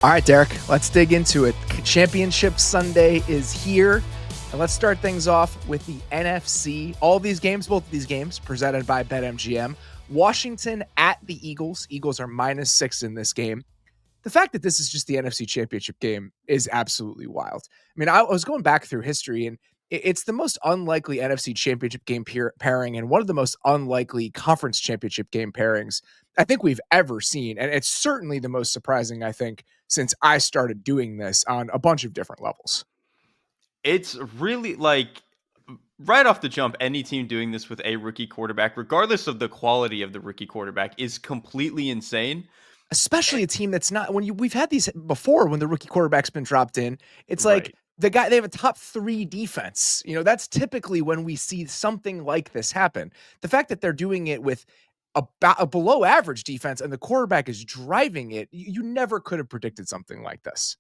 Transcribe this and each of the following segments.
All right, Derek, let's dig into it. Championship Sunday is here. And let's start things off with the NFC. All these games, both of these games, presented by BetMGM. Washington at the Eagles. Eagles are -6 in this game. The fact that this is just the NFC Championship game is absolutely wild. I mean, I was going back through history, and it's the most unlikely NFC Championship game pairing and one of the most unlikely Conference Championship game pairings I think we've ever seen. And it's certainly the most surprising, I think, since I started doing this on a bunch of different levels. It's really like right off the jump, any team doing this with a rookie quarterback, regardless of the quality of the rookie quarterback, is completely insane. Especially a team that's not we've had these before when the rookie quarterback's been dropped in. It's like Right. they have a top 3 defense. That's typically when we see something like this happen. The fact that they're doing it with about a below average defense and the quarterback is driving it, you never could have predicted something like this.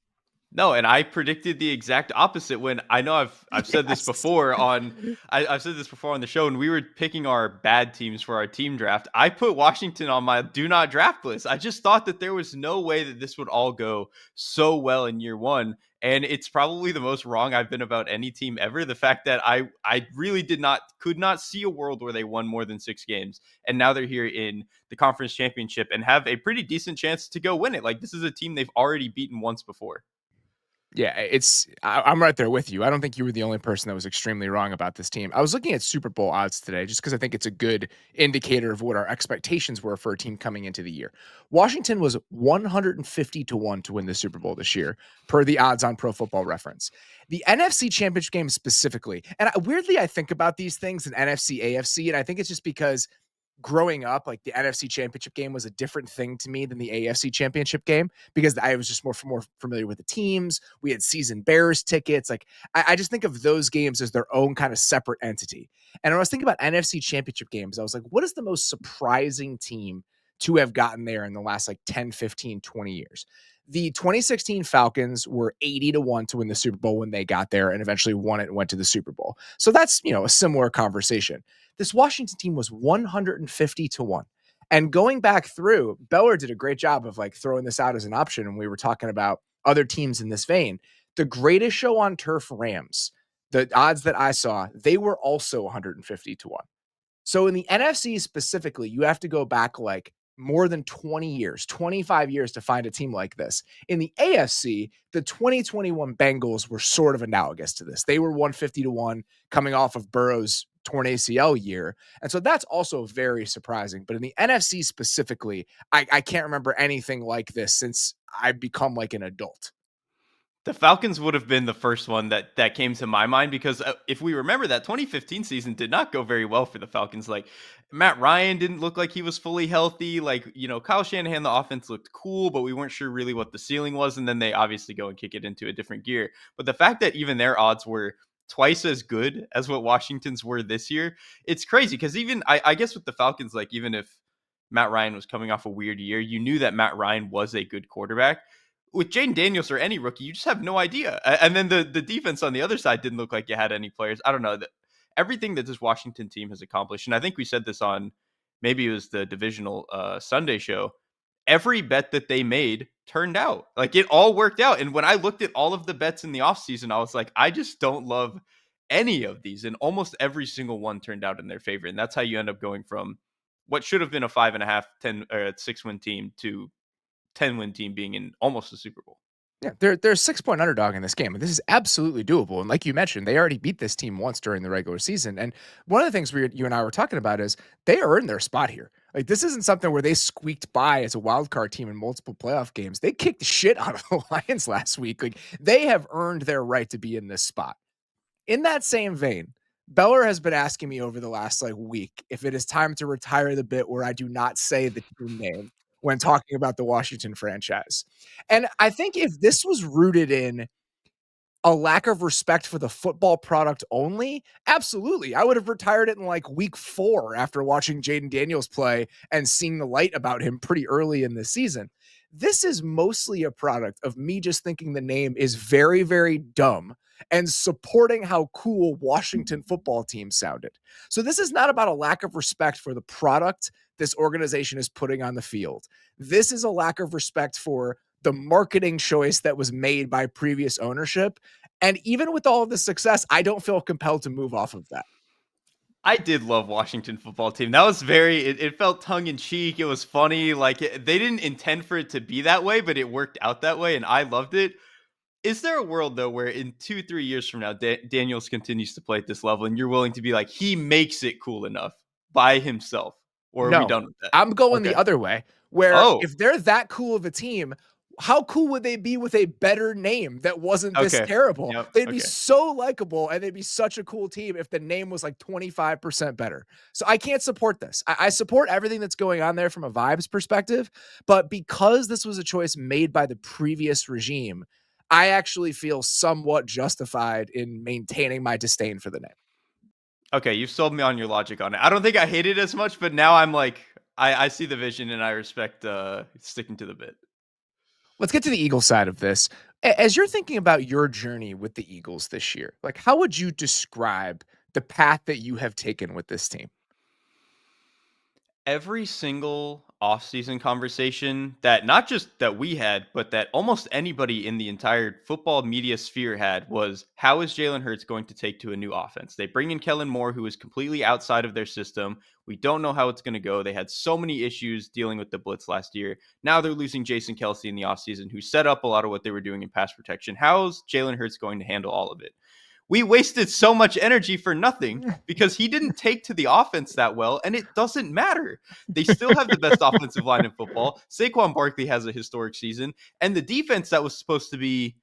No, and I predicted the exact opposite when I know I've said this Yes. before on I've said this before on the show, and we were picking our bad teams for our team draft. I put Washington on my do not draft list. I just thought that there was no way that this would all go so well in year one. And it's probably the most wrong I've been about any team ever. The fact that I really could not see a world where they won more than 6 games. And now they're here in the conference championship and have a pretty decent chance to go win it. Like, this is a team they've already beaten once before. Yeah, I'm right there with you. I don't think you were the only person that was extremely wrong about this team. I was looking at Super Bowl odds today just because I think it's a good indicator of what our expectations were for a team coming into the year. Washington was 150 to 1 to win the Super Bowl this year, per the odds on Pro Football Reference. The NFC Championship game specifically, and weirdly, I think about these things in NFC, AFC, and I think it's just because growing up, like the NFC Championship game was a different thing to me than the AFC Championship game because I was just more familiar with the teams. We had season Bears tickets. Like I just think of those games as their own kind of separate entity. And when I was thinking about NFC Championship games, I was like, what is the most surprising team to have gotten there in the last like 10, 15, 20 years? The 2016 Falcons were 80 to 1 to win the Super Bowl when they got there and eventually won it and went to the Super Bowl. So that's, a similar conversation. This Washington team was 150 to 1. And going back through, Beller did a great job of like throwing this out as an option. And we were talking about other teams in this vein. The greatest show on turf, Rams, the odds that I saw, they were also 150 to 1. So in the NFC specifically, you have to go back like more than 20 years, 25 years to find a team like this. In the AFC, the 2021 Bengals were sort of analogous to this. They were 150 to 1 coming off of Burrow's torn ACL year. And so that's also very surprising. But in the NFC specifically, I can't remember anything like this since I've become like an adult. The Falcons would have been the first one that came to my mind because if we remember, that 2015 season did not go very well for the Falcons. Like, Matt Ryan didn't look like he was fully healthy. Like, Kyle Shanahan, the offense looked cool, but we weren't sure really what the ceiling was. And then they obviously go and kick it into a different gear. But the fact that even their odds were twice as good as what Washington's were this year, it's crazy. Because even I guess with the Falcons, like, even if Matt Ryan was coming off a weird year, you knew that Matt Ryan was a good quarterback. With Jaden Daniels or any rookie, you just have no idea. And then the defense on the other side didn't look like you had any players. I don't know. Everything that this Washington team has accomplished, and I think we said this on, maybe it was the divisional Sunday show, every bet that they made turned out. Like, it all worked out. And when I looked at all of the bets in the offseason, I was like, I just don't love any of these. And almost every single one turned out in their favor. And that's how you end up going from what should have been a 5.5, 10, or 6-win team to 10-win team being in almost the Super Bowl. Yeah, they're a 6-point underdog in this game, and this is absolutely doable. And like you mentioned, they already beat this team once during the regular season. And one of the things you and I were talking about is they earned their spot here. Like, this isn't something where they squeaked by as a wild card team in multiple playoff games. They kicked the shit out of the Lions last week. Like, they have earned their right to be in this spot. In that same vein, Beller has been asking me over the last week if it is time to retire the bit where I do not say the team name when talking about the Washington franchise. And I think if this was rooted in a lack of respect for the football product only, absolutely. I would have retired it in week 4 after watching Jaden Daniels play and seeing the light about him pretty early in the season. This is mostly a product of me just thinking the name is very, very dumb and supporting how cool Washington football team sounded. So this is not about a lack of respect for the product this organization is putting on the field. This is a lack of respect for the marketing choice that was made by previous ownership. And even with all of the success, I don't feel compelled to move off of that. I did love Washington football team. That was it felt tongue in cheek. It was funny. They didn't intend for it to be that way, but it worked out that way, and I loved it. Is there a world though where in 2, 3 years from now, Daniels continues to play at this level, and you're willing to be like, he makes it cool enough by himself, or are we No, done with that? I'm going the Okay. other way, where Oh. if they're that cool of a team, how cool would they be with a better name that wasn't this Okay. terrible? Yep. They'd be Okay. so likable and they'd be such a cool team if the name was like 25% better. So I can't support this. I support everything that's going on there from a vibes perspective, but because this was a choice made by the previous regime, I actually feel somewhat justified in maintaining my disdain for the name. Okay. You've sold me on your logic on it. I don't think I hate it as much, but now I'm like, I see the vision and I respect sticking to the bit. Let's get to the Eagles side of this. As you're thinking about your journey with the Eagles this year, like how would you describe the path that you have taken with this team? Every single offseason conversation that not just that we had, but that almost anybody in the entire football media sphere had was, how is Jalen Hurts going to take to a new offense? They bring in Kellen Moore, who is completely outside of their system. We don't know how it's going to go. They had so many issues dealing with the blitz last year. Now they're losing Jason Kelsey in the offseason, who set up a lot of what they were doing in pass protection. How's Jalen Hurts going to handle all of it? We wasted so much energy for nothing because he didn't take to the offense that well, and it doesn't matter. They still have the best offensive line in football. Saquon Barkley has a historic season, and the defense that was supposed to be,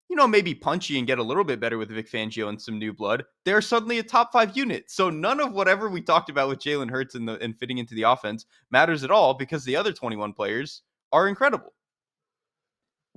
maybe punchy and get a little bit better with Vic Fangio and some new blood, they're suddenly a top 5 unit. So none of whatever we talked about with Jalen Hurts and fitting into the offense matters at all because the other 21 players are incredible.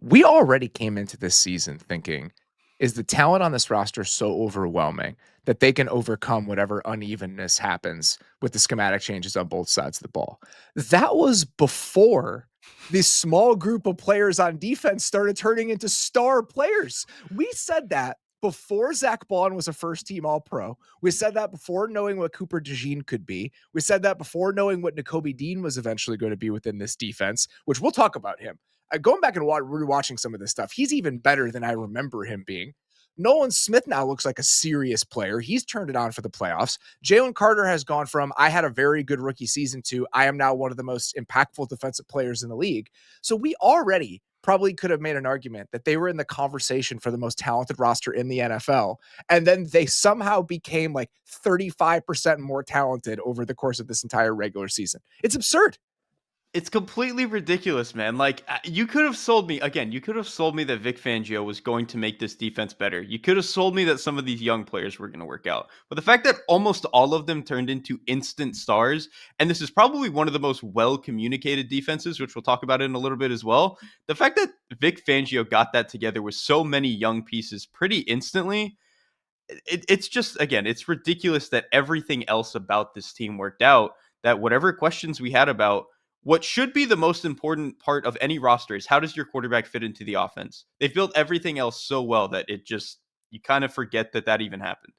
We already came into this season thinking, is the talent on this roster so overwhelming that they can overcome whatever unevenness happens with the schematic changes on both sides of the ball? That was before this small group of players on defense started turning into star players. We said that before Zach Bond was a first team All Pro. We said that before knowing what Cooper DeJean could be. We said that before knowing what Nakobe Dean was eventually going to be within this defense, which we'll talk about him. Going back and rewatching some of this stuff, he's even better than I remember him being. Nolan Smith now looks like a serious player. He's turned it on for the playoffs. Jalen Carter has gone from, I had a very good rookie season, to I am now one of the most impactful defensive players in the league. So we already probably could have made an argument that they were in the conversation for the most talented roster in the NFL. And then they somehow became like 35% more talented over the course of this entire regular season. It's absurd. It's completely ridiculous, man. You could have sold me again. You could have sold me that Vic Fangio was going to make this defense better. You could have sold me that some of these young players were going to work out. But the fact that almost all of them turned into instant stars, and this is probably one of the most well communicated defenses, which we'll talk about in a little bit as well. The fact that Vic Fangio got that together with so many young pieces pretty instantly, it's just, again, it's ridiculous that everything else about this team worked out. That whatever questions we had about what should be the most important part of any roster is, how does your quarterback fit into the offense? They've built everything else so well that you kind of forget that even happened.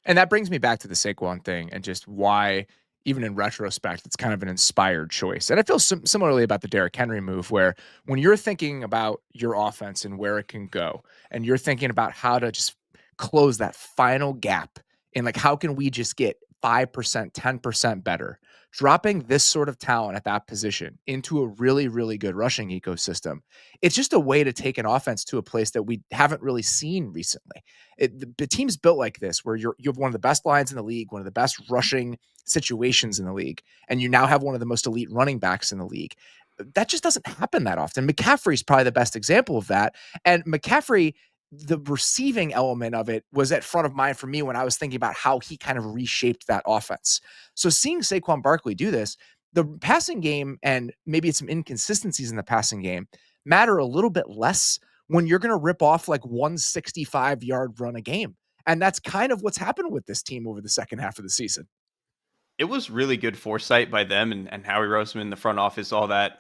And that brings me back to the Saquon thing and just why, even in retrospect, it's kind of an inspired choice. And I feel similarly about the Derrick Henry move, where when you're thinking about your offense and where it can go, and you're thinking about how to just close that final gap and like, how can we just get 5%, 10% better? Dropping this sort of talent at that position into a really, really good rushing ecosystem, it's just a way to take an offense to a place that we haven't really seen recently. The team's built like this, where you have one of the best lines in the league, one of the best rushing situations in the league, and you now have one of the most elite running backs in the league. That just doesn't happen that often. McCaffrey's probably the best example of that. And McCaffrey, the receiving element of it was at front of mind for me when I was thinking about how he kind of reshaped that offense. So seeing Saquon Barkley do this, the passing game, and maybe it's some inconsistencies in the passing game, matter a little bit less when you're going to rip off like 165-yard run a game. And that's kind of what's happened with this team over the second half of the season. It was really good foresight by them and Howie Roseman, the front office, all that.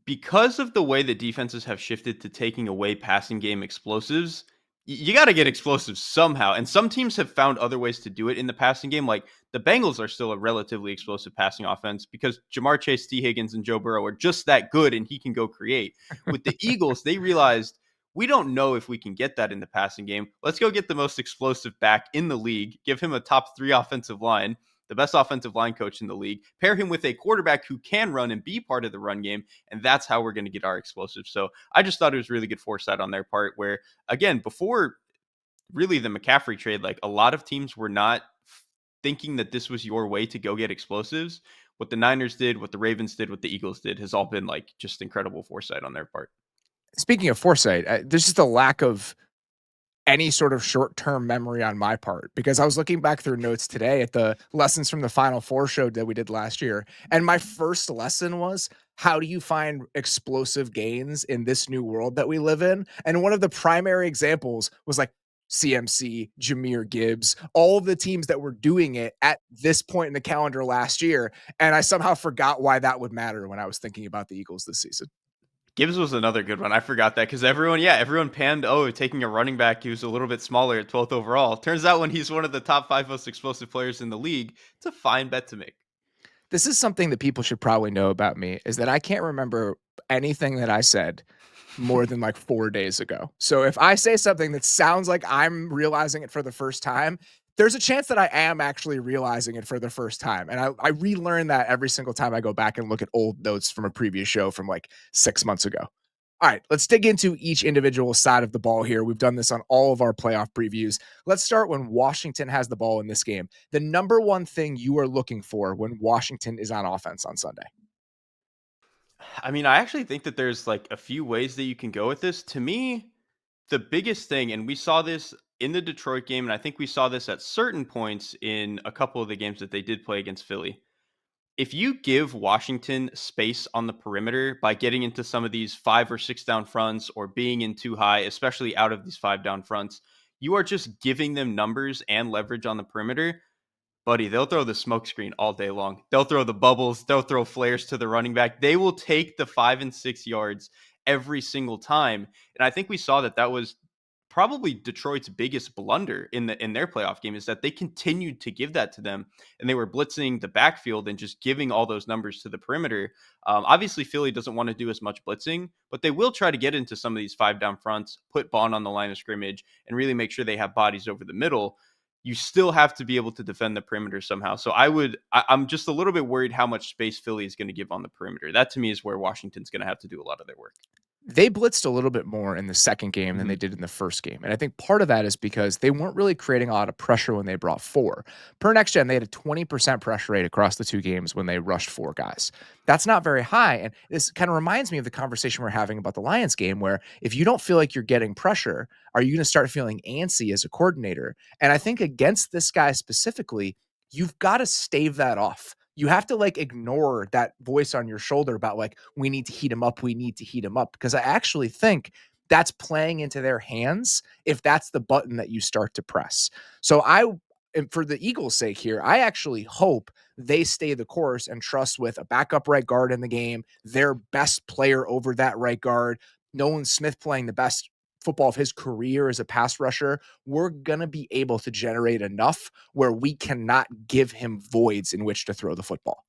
Because of the way that defenses have shifted to taking away passing game explosives, you got to get explosive somehow. And some teams have found other ways to do it in the passing game. Like the Bengals are still a relatively explosive passing offense because Jamar Chase, T. Higgins, and Joe Burrow are just that good and he can go create. With the Eagles, they realized we don't know if we can get that in the passing game. Let's go get the most explosive back in the league, give him a top 3 offensive line, the best offensive line coach in the league, pair him with a quarterback who can run and be part of the run game. And that's how we're going to get our explosives. So I just thought it was really good foresight on their part where, again, before really the McCaffrey trade, like a lot of teams were not thinking that this was your way to go get explosives. What the Niners did, what the Ravens did, what the Eagles did has all been like just incredible foresight on their part. Speaking of foresight, there's just a lack of any sort of short-term memory on my part because I was looking back through notes today at the lessons from the Final Four show that we did last year, and my first lesson was, how do you find explosive gains in this new world that we live in? And one of the primary examples was like CMC, Jahmyr Gibbs, all of the teams that were doing it at this point in the calendar last year, and I somehow forgot why that would matter when I was thinking about the Eagles this season. Gibbs was another good one. I forgot that because everyone panned, taking a running back who's a little bit smaller at 12th overall. Turns out when he's one of the top 5 most explosive players in the league, it's a fine bet to make. This is something that people should probably know about me, is that I can't remember anything that I said more than like 4 days ago. So if I say something that sounds like I'm realizing it for the first time, there's a chance that I am actually realizing it for the first time. And I relearn that every single time I go back and look at old notes from a previous show from like 6 months ago. All right, let's dig into each individual side of the ball here. We've done this on all of our playoff previews. Let's start when Washington has the ball in this game. The number one thing you are looking for when Washington is on offense on Sunday. I mean, I actually think that there's like a few ways that you can go with this. To me, the biggest thing, and we saw this in the Detroit game, and I think we saw this at certain points in a couple of the games that they did play against Philly. If you give Washington space on the perimeter by getting into some of these 5 or 6 down fronts or being in too high, especially out of these 5 down fronts, you are just giving them numbers and leverage on the perimeter. Buddy, they'll throw the smoke screen all day long. They'll throw the bubbles. They'll throw flares to the running back. They will take the 5 and 6 yards every single time. And I think we saw that that was probably Detroit's biggest blunder in their playoff game is that they continued to give that to them, and they were blitzing the backfield and just giving all those numbers to the perimeter. Obviously, Philly doesn't want to do as much blitzing, but they will try to get into some of these 5 down fronts, put Bond on the line of scrimmage, and really make sure they have bodies over the middle. You still have to be able to defend the perimeter somehow. So I'm just a little bit worried how much space Philly is going to give on the perimeter. That to me is where Washington's going to have to do a lot of their work. They blitzed a little bit more in the second game than they did in the first game. And I think part of that is because they weren't really creating a lot of pressure when they brought 4. Per next gen, they had a 20% pressure rate across the 2 games when they rushed 4 guys. That's not very high. And this kind of reminds me of the conversation we're having about the Lions game, where if you don't feel like you're getting pressure, are you going to start feeling antsy as a coordinator? And I think against this guy specifically, you've got to stave that off. You have to like ignore that voice on your shoulder about like, we need to heat him up. We need to heat him up. Because I actually think that's playing into their hands if that's the button that you start to press. So and for the Eagles' sake here, I actually hope they stay the course and trust with a backup right guard in the game, their best player over that right guard, Nolan Smith playing the best football of his career as a pass rusher. We're going to be able to generate enough where we cannot give him voids in which to throw the football.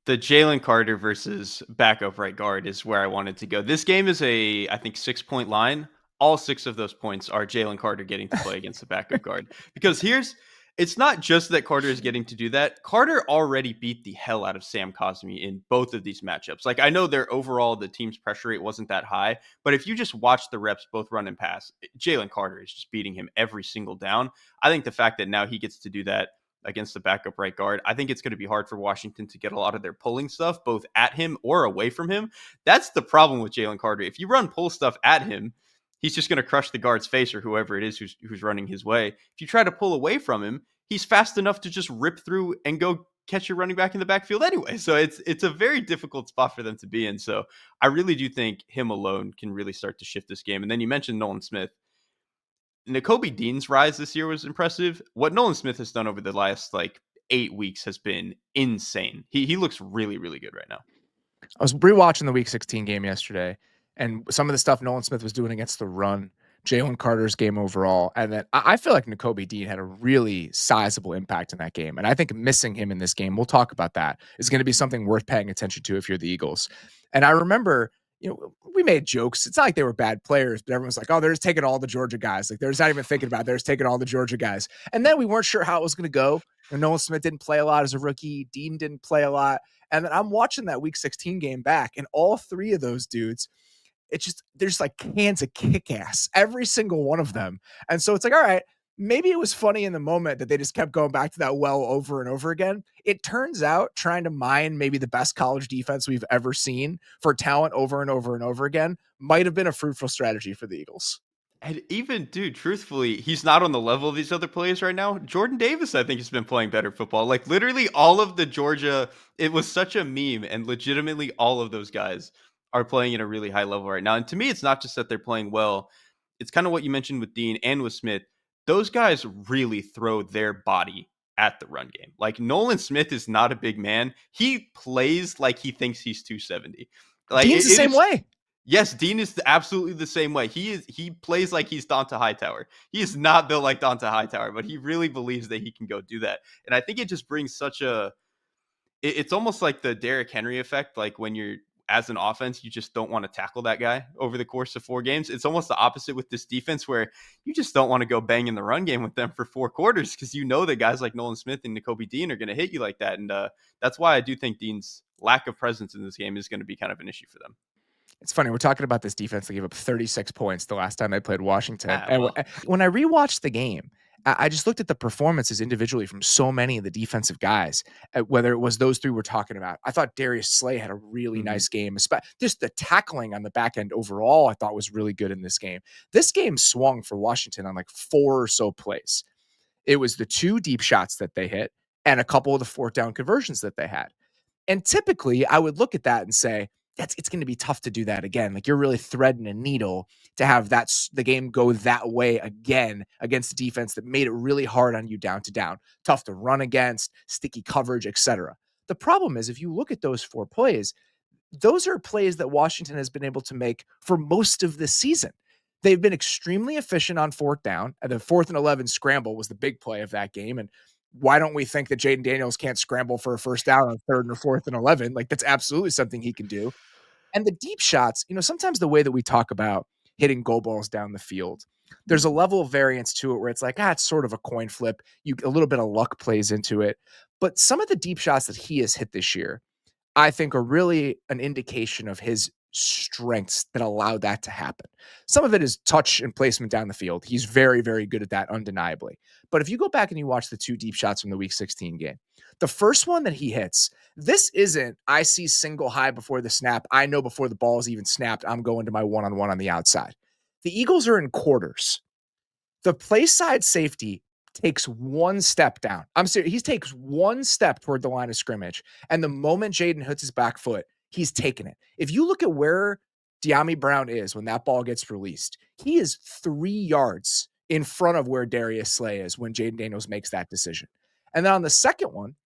The Jalen Carter versus backup right guard is where I wanted to go. This game is I think 6-point line. All 6 of those points are Jalen Carter getting to play against the backup guard. Because it's not just that Carter is getting to do that. Carter already beat the hell out of Sam Cosmi in both of these matchups. Like, I know the team's pressure rate wasn't that high, but if you just watch the reps both run and pass, Jalen Carter is just beating him every single down. I think the fact that now he gets to do that against the backup right guard, I think it's going to be hard for Washington to get a lot of their pulling stuff both at him or away from him. That's the problem with Jalen Carter. If you run pull stuff at him, he's just going to crush the guard's face or whoever it is who's running his way. If you try to pull away from him, he's fast enough to just rip through and go catch your running back in the backfield anyway. So it's a very difficult spot for them to be in. So I really do think him alone can really start to shift this game. And then you mentioned Nolan Smith. Nakobe Dean's rise this year was impressive. What Nolan Smith has done over the last like 8 weeks has been insane. He looks really, really good right now. I was rewatching the Week 16 game yesterday, and some of the stuff Nolan Smith was doing against the run Jalen Carter's game overall, and then I feel like Nakobe Dean had a really sizable impact in that game, and I think missing him in this game, we'll talk about that, is gonna be something worth paying attention to if you're the Eagles. And I remember, we made jokes. It's not like they were bad players, but everyone's like, "Oh, they're just taking all the Georgia guys." Like, they're just not even thinking about it. They're just taking all the Georgia guys. And then we weren't sure how it was gonna go. Nolan Smith didn't play a lot as a rookie. Dean didn't play a lot. And then I'm watching that Week 16 game back, and all three of those dudes, it's just there's like cans of kick ass, every single one of them. And so it's like, all right, maybe it was funny in the moment that they just kept going back to that well over and over again. It turns out trying to mine maybe the best college defense we've ever seen for talent over and over and over again might have been a fruitful strategy for the Eagles. And even, dude, truthfully, he's not on the level of these other players right now. Jordan Davis, I think, has been playing better football. Like, literally, all of the Georgia, it was such a meme, and legitimately, all of those guys are playing at a really high level right now. And to me, it's not just that they're playing well, it's kind of what you mentioned with Dean and with Smith. Those guys really throw their body at the run game. Like, Nolan Smith is not a big man. He plays like he thinks he's 270. Like, Dean's the it same is. way. Yes, Dean is absolutely the same way. He plays like he's Donta Hightower. He is not built like Donta Hightower, but he really believes that he can go do that. And I think it just brings such a it's almost like the Derrick Henry effect. Like when you're as an offense, you just don't want to tackle that guy over the course of 4 games. It's almost the opposite with this defense where you just don't want to go bang in the run game with them for 4 quarters because you know that guys like Nolan Smith and Nakobe Dean are going to hit you like that. And that's why I do think Dean's lack of presence in this game is going to be kind of an issue for them. It's funny, we're talking about this defense that gave up 36 points the last time they played Washington, Ah, and well, when I rewatched the game, I just looked at the performances individually from so many of the defensive guys, whether it was those 3 we're talking about. I thought Darius Slay had a really mhm. nice game, just the tackling on the back end overall, I thought was really good in this game. This game swung for Washington on, like, 4 or so plays. It was the 2 deep shots that they hit and a couple of the 4th down conversions that they had. And typically, I would look at that and say, it's going to be tough to do that again. Like you're really threading a needle to have the game go that way again against a defense that made it really hard on you down to down, tough to run against, sticky coverage, etc. The problem is if you look at those 4 plays, those are plays that Washington has been able to make for most of the season. They've been extremely efficient on 4th down, and the 4th and 11 scramble was the big play of that game. And why don't we think that Jaden Daniels can't scramble for a first down on 3rd or 4th and 11? Like that's absolutely something he can do. And the deep shots, sometimes the way that we talk about hitting goal balls down the field, there's a Mhm. level of variance to it where it's like, it's sort of a coin flip. A little bit of luck plays into it. But some of the deep shots that he has hit this year, I think are really an indication of his strengths that allow that to happen. Some of it is touch and placement down the field. He's very, very good at that, undeniably. But if you go back and you watch the 2 deep shots from the Week 16 game, the first one that he hits, this isn't, I see single high before the snap. I know before the ball is even snapped, I'm going to my one-on-one on the outside. The Eagles are in quarters. The play side safety takes one step down. I'm serious. He takes one step toward the line of scrimmage. And the moment Jaden hits his back foot, he's taking it. If you look at where De'Ami Brown is when that ball gets released, he is 3 yards in front of where Darius Slay is when Jaden Daniels makes that decision. And then on the second one,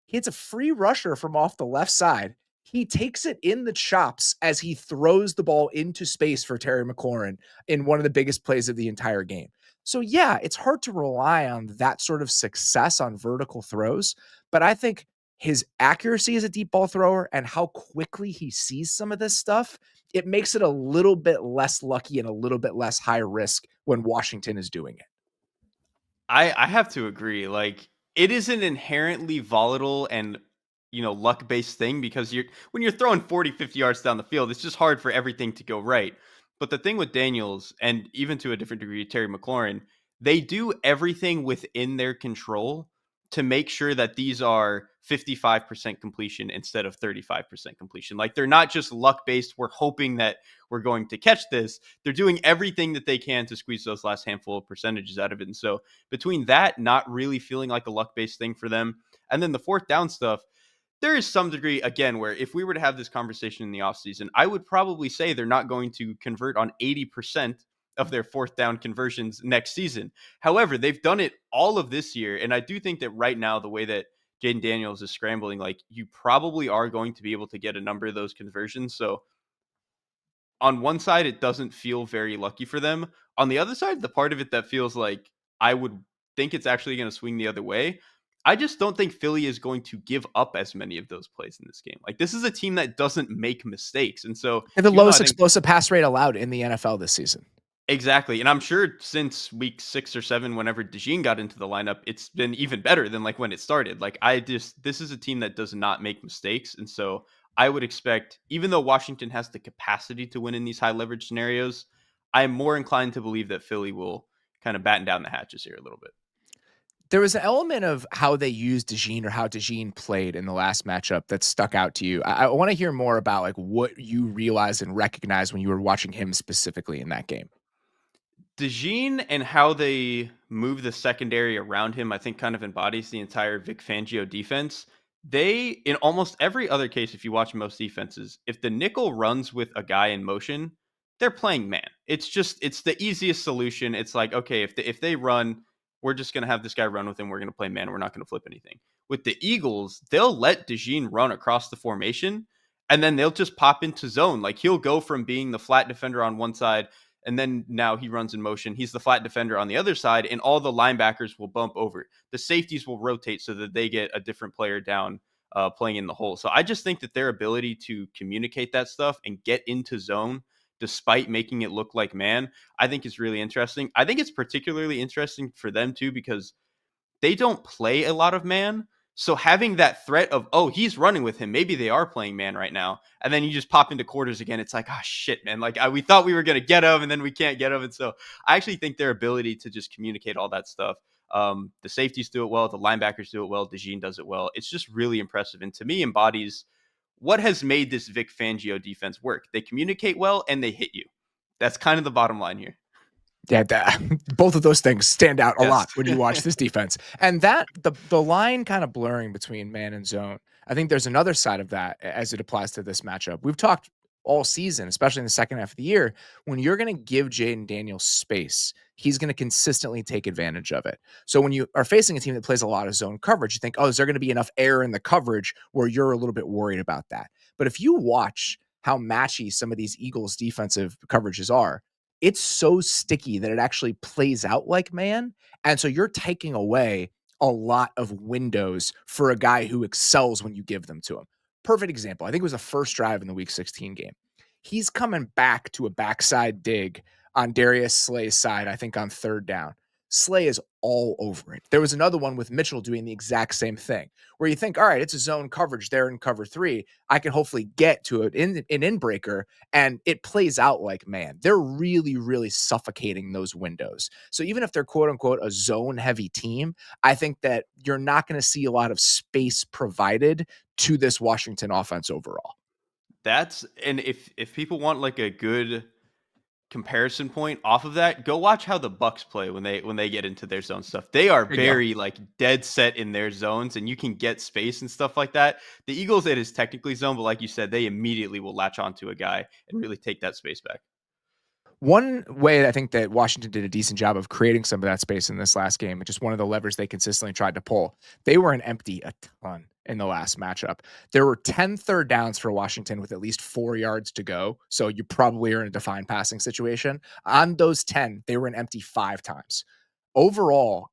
he hits a free rusher from off the left side. He takes it in the chops as he throws the ball into space for Terry McLaurin in one of the biggest plays of the entire game. So, yeah, it's hard to rely on that sort of success on vertical throws, but I think his accuracy as a deep ball thrower and how quickly he sees some of this stuff, it makes it a little bit less lucky and a little bit less high risk when Washington is doing it. I have to agree. Like it is an inherently volatile and luck based thing because when you're throwing 40, 50 yards down the field, it's just hard for everything to go right. But the thing with Daniels and even to a different degree Terry McLaurin, they do everything within their control to make sure that these are 55% completion instead of 35% completion. Like they're not just luck based. We're hoping that we're going to catch this. They're doing everything that they can to squeeze those last handful of percentages out of it. And so between that not really feeling like a luck based thing for them, and then the 4th down stuff, there is some degree, again, where if we were to have this conversation in the offseason, I would probably say they're not going to convert on 80% of their 4th down conversions next season. However, they've done it all of this year. And I do think that right now, the way that Jaden Daniels is scrambling, like you probably are going to be able to get a number of those conversions. So on one side, it doesn't feel very lucky for them. On the other side, the part of it that feels like I would think it's actually going to swing the other way. I just don't think Philly is going to give up as many of those plays in this game. Like, this is a team that doesn't make mistakes. And so, And the even though I lowest think explosive pass rate allowed in the NFL this season. exactly, and I'm sure since week 6 or 7, whenever DeJean got into the lineup, it's been even better than like when it started. Like, this is a team that does not make mistakes, and so I would expect, even though Washington has the capacity to win in these high leverage scenarios, I'm more inclined to believe that Philly will kind of batten down the hatches here a little bit. There was an element of how they used DeJean or how DeJean played in the last matchup that stuck out to you. I want to hear more about like what you realized and recognized when you were watching him specifically in that game. DeJean and how they move the secondary around him, I think kind of embodies the entire Vic Fangio defense. They, in almost every other case, if you watch most defenses, if the nickel runs with a guy in motion, they're playing man. It's the easiest solution. It's like, okay, if they run, we're just gonna have this guy run with him. We're gonna play man. We're not gonna flip anything. With the Eagles, they'll let DeJean run across the formation, and then they'll just pop into zone. Like, he'll go from being the flat defender on one side, and then now he runs in motion. He's the flat defender on the other side, and all the linebackers will bump over. The safeties will rotate so that they get a different player down playing in the hole. So I just think that their ability to communicate that stuff and get into zone despite making it look like man, I think is really interesting. I think it's particularly interesting for them too because they don't play a lot of man. So having that threat of, oh, he's running with him, maybe they are playing man right now, and then you just pop into quarters again. It's like, oh shit, man! Like we thought we were gonna get him, and then we can't get him. And so I actually think their ability to just communicate all that stuff. The safeties do it well, the linebackers do it well, DeJean does it well. It's just really impressive, and to me, embodies what has made this Vic Fangio defense work. They communicate well and they hit you. That's kind of the bottom line here. Yeah, that, both of those things stand out a Yes. lot when you watch this defense. And that the line kind of blurring between man and zone. I think there's another side of that as it applies to this matchup. We've talked all season, especially in the second half of the year, when you're going to give Jaden Daniels space, he's going to consistently take advantage of it. So when you are facing a team that plays a lot of zone coverage, you think, oh, is there going to be enough air in the coverage where you're a little bit worried about that? But if you watch how matchy some of these Eagles defensive coverages are, it's so sticky that it actually plays out like man. And so you're taking away a lot of windows for a guy who excels when you give them to him. Perfect example. I think it was the first drive in the week 16 game. He's coming back to a backside dig on Darius Slay's side, I think on third down. Slay is all over it. There was another one with Mitchell doing the exact same thing where you think, all right, it's a zone coverage there in cover 3. I can hopefully get to an in breaker, and it plays out like man. They're really, really suffocating those windows. So even if they're quote unquote a zone heavy team, I think that you're not going to see a lot of space provided to this Washington offense overall. That's and if people want like a good comparison point off of that, go watch how the Bucks play when they get into their zone stuff. They are There you go. very like dead set in their zones and you can get space and stuff like that. The Eagles, it is technically zone, but like you said, they immediately will latch onto a guy and really take that space back. One way I think that Washington did a decent job of creating some of that space in this last game, which is one of the levers they consistently tried to pull, they were an empty a ton in the last matchup. There were 10 third downs for Washington with at least 4 yards to go. So you probably are in a defined passing situation. On those 10, they were an empty 5 times. Overall,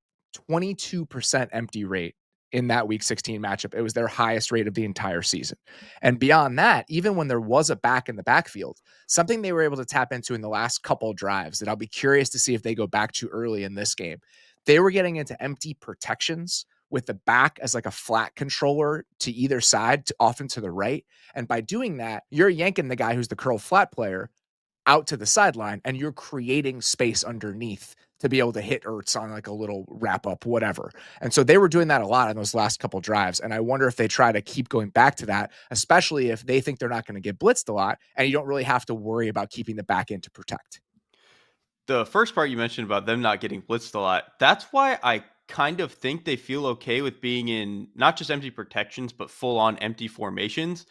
22% empty rate in that week 16 matchup. It was their highest rate of the entire season. And beyond that, even when there was a back in the backfield, something they were able to tap into in the last couple drives that I'll be curious to see if they go back to early in this game. They were getting into empty protections with the back as like a flat controller to either side, often to the right. And by doing that, you're yanking the guy who's the curl flat player out to the sideline and you're creating space underneath to be able to hit Ertz on like a little wrap up, whatever. And so they were doing that a lot in those last couple drives. And I wonder if they try to keep going back to that, especially if they think they're not going to get blitzed a lot and you don't really have to worry about keeping the back end to protect. The first part you mentioned about them not getting blitzed a lot, that's why I kind of think they feel okay with being in not just empty protections, but full on empty formations.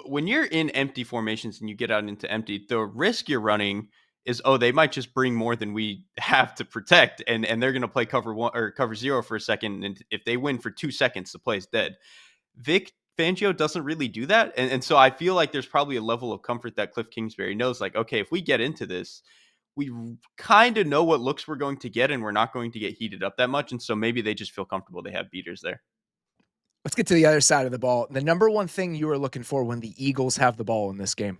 When you're in empty formations and you get out into empty, the risk you're running is, oh, they might just bring more than we have to protect, and they're going to play cover 1 or cover 0 for a second, and if they win for 2 seconds, the play's dead. Vic Fangio doesn't really do that. And so I feel like there's probably a level of comfort that Cliff Kingsbury knows, like, okay, if we get into this, we kind of know what looks we're going to get and we're not going to get heated up that much. And so maybe they just feel comfortable they have beaters there. Let's get to the other side of the ball. The number one thing you are looking for when the Eagles have the ball in this game.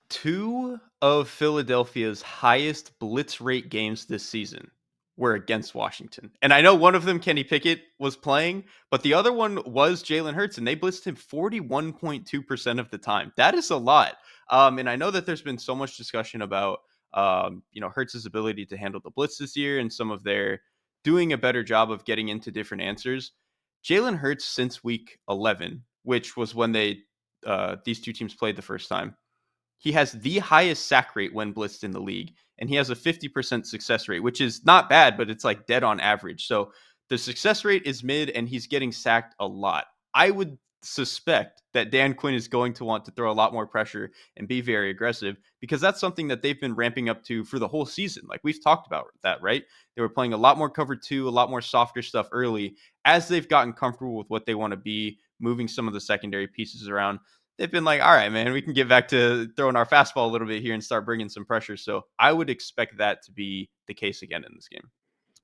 Two of Philadelphia's highest blitz rate games this season were against Washington. And I know one of them, Kenny Pickett, was playing, but the other one was Jalen Hurts, and they blitzed him 41.2% of the time. That is a lot. And I know that there's been so much discussion about, Hurts' ability to handle the blitz this year and some of their doing a better job of getting into different answers. Jalen Hurts, since week 11, which was when these two teams played the first time, he has the highest sack rate when blitzed in the league, and he has a 50% success rate, which is not bad, but it's like dead on average. So the success rate is mid, and he's getting sacked a lot. I would suspect that Dan Quinn is going to want to throw a lot more pressure and be very aggressive, because that's something that they've been ramping up to for the whole season. Like, we've talked about that, right? They were playing a lot more cover two, a lot more softer stuff early. As they've gotten comfortable with what they want to be, moving some of the secondary pieces around, they've been like, all right, man, we can get back to throwing our fastball a little bit here and start bringing some pressure. So I would expect that to be the case again in this game.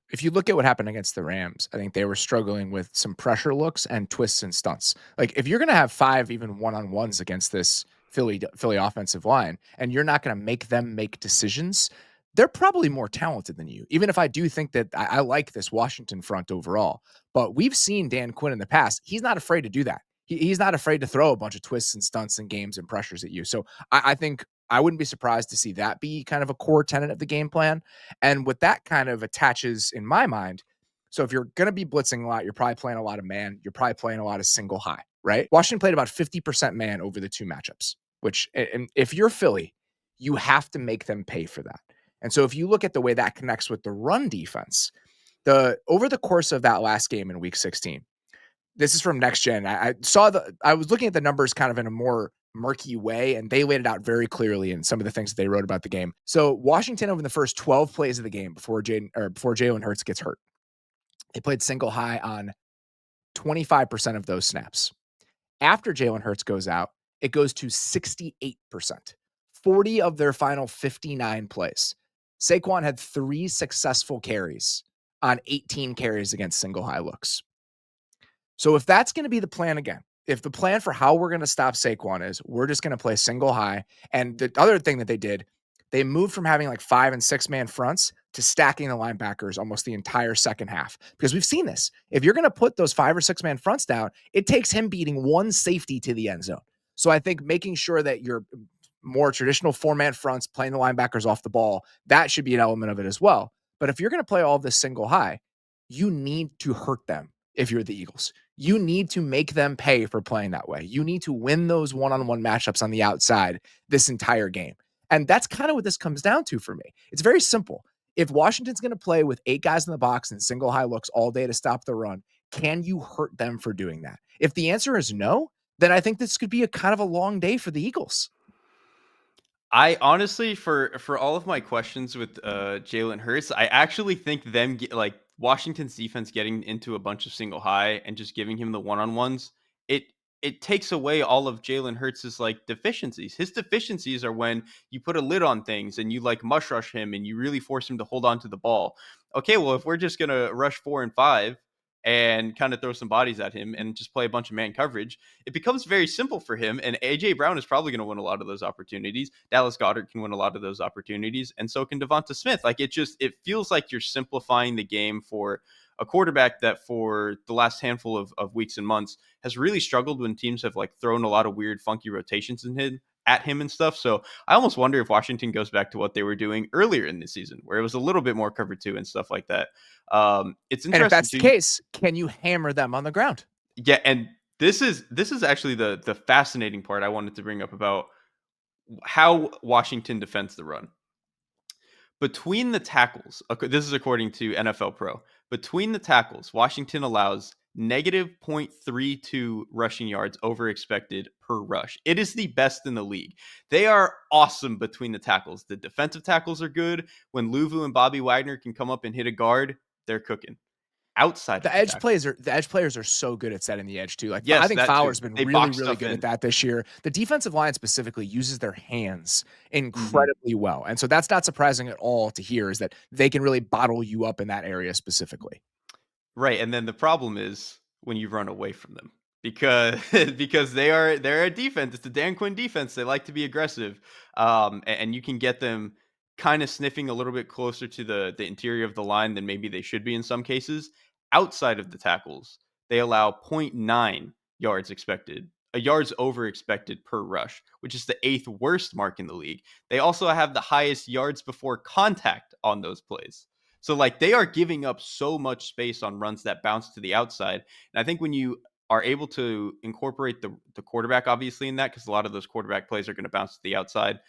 If you look at what happened against the Rams, I think they were struggling with some pressure looks and twists and stunts. Like, if you're going to have 5 even one-on-ones against this Philly offensive line, and you're not going to make them make decisions, they're probably more talented than you. Even if I do think that I like this Washington front overall, but we've seen Dan Quinn in the past. He's not afraid to do that. He's not afraid to throw a bunch of twists and stunts and games and pressures at you. So I think I wouldn't be surprised to see that be kind of a core tenet of the game plan. And what that kind of attaches in my mind, so if you're going to be blitzing a lot, you're probably playing a lot of man. You're probably playing a lot of single high, right? Washington played about 50% man over the two matchups, which, and if you're Philly, you have to make them pay for that. And so if you look at the way that connects with the run defense, over the course of that last game in week 16, this is from Next Gen. I was looking at the numbers kind of in a more murky way, and they laid it out very clearly in some of the things that they wrote about the game. So Washington, over the first 12 plays of the game before Jalen Hurts gets hurt, they played single high on 25% of those snaps. After Jalen Hurts goes out, it goes to 68%. 40 of their final 59 plays. Saquon had 3 successful carries on 18 carries against single high looks. So if that's going to be the plan again, if the plan for how we're going to stop Saquon is we're just going to play single high, and the other thing that they did, they moved from having like 5 and 6 man fronts to stacking the linebackers almost the entire second half, because we've seen this. If you're going to put those 5 or 6 man fronts down, it takes him beating one safety to the end zone. So I think making sure that you're more traditional 4-man fronts, playing the linebackers off the ball, that should be an element of it as well. But if you're going to play all of this single high, you need to hurt them. If you're the Eagles, you need to make them pay for playing that way. You need to win those one-on-one matchups on the outside this entire game. And that's kind of what this comes down to for me. It's very simple. If Washington's going to play with 8 guys in the box and single high looks all day to stop the run, can you hurt them for doing that? If the answer is no, then I think this could be a kind of a long day for the Eagles. I honestly, for all of my questions with Jalen Hurts, I actually think like Washington's defense getting into a bunch of single high and just giving him the one-on-ones, it it takes away all of Jalen Hurts' like deficiencies. His deficiencies are when you put a lid on things and you like mush rush him and you really force him to hold on to the ball. Okay, well, if we're just gonna rush 4 and 5 and kind of throw some bodies at him and just play a bunch of man coverage, it becomes very simple for him. And AJ Brown is probably going to win a lot of those opportunities. Dallas Goedert can win a lot of those opportunities, and so can Devonta Smith. Like it feels like you're simplifying the game for a quarterback that for the last handful of weeks and months has really struggled when teams have like thrown a lot of weird, funky rotations at him and stuff. So I almost wonder if Washington goes back to what they were doing earlier in the season, where it was a little bit more cover two and stuff like that. It's And if interesting that's the too. case, can you hammer them on the ground? Yeah, and this is actually the fascinating part I wanted to bring up about how Washington defends the run. Between the tackles, this is according to NFL Pro. Between the tackles, Washington allows negative 0.32 rushing yards over expected per rush. It is the best in the league. They are awesome between the tackles. The defensive tackles are good. When Luvu and Bobby Wagner can come up and hit a guard, they're cooking. outside of the tackles. The edge players are so good at setting the edge too. Like I Yes, think that too. Fowler's been They really, box really stuff good at in. that this year. The defensive line specifically uses their hands Mhm. incredibly well. And so that's not surprising at all to hear is that they can really bottle you up in that area specifically. Right, and then the problem is when you run away from them because because they're a defense. It's a Dan Quinn defense. They like to be aggressive, and you can get them kind of sniffing a little bit closer to the interior of the line than maybe they should be in some cases. Outside of the tackles, they allow point 0.9 yards expected, a yards over expected per rush, which is the eighth worst mark in the league. They also have the highest yards before contact on those plays. So like they are giving up so much space on runs that bounce to the outside. And I think when you are able to incorporate the quarterback obviously in that, because a lot of those quarterback plays are going to bounce to the outside.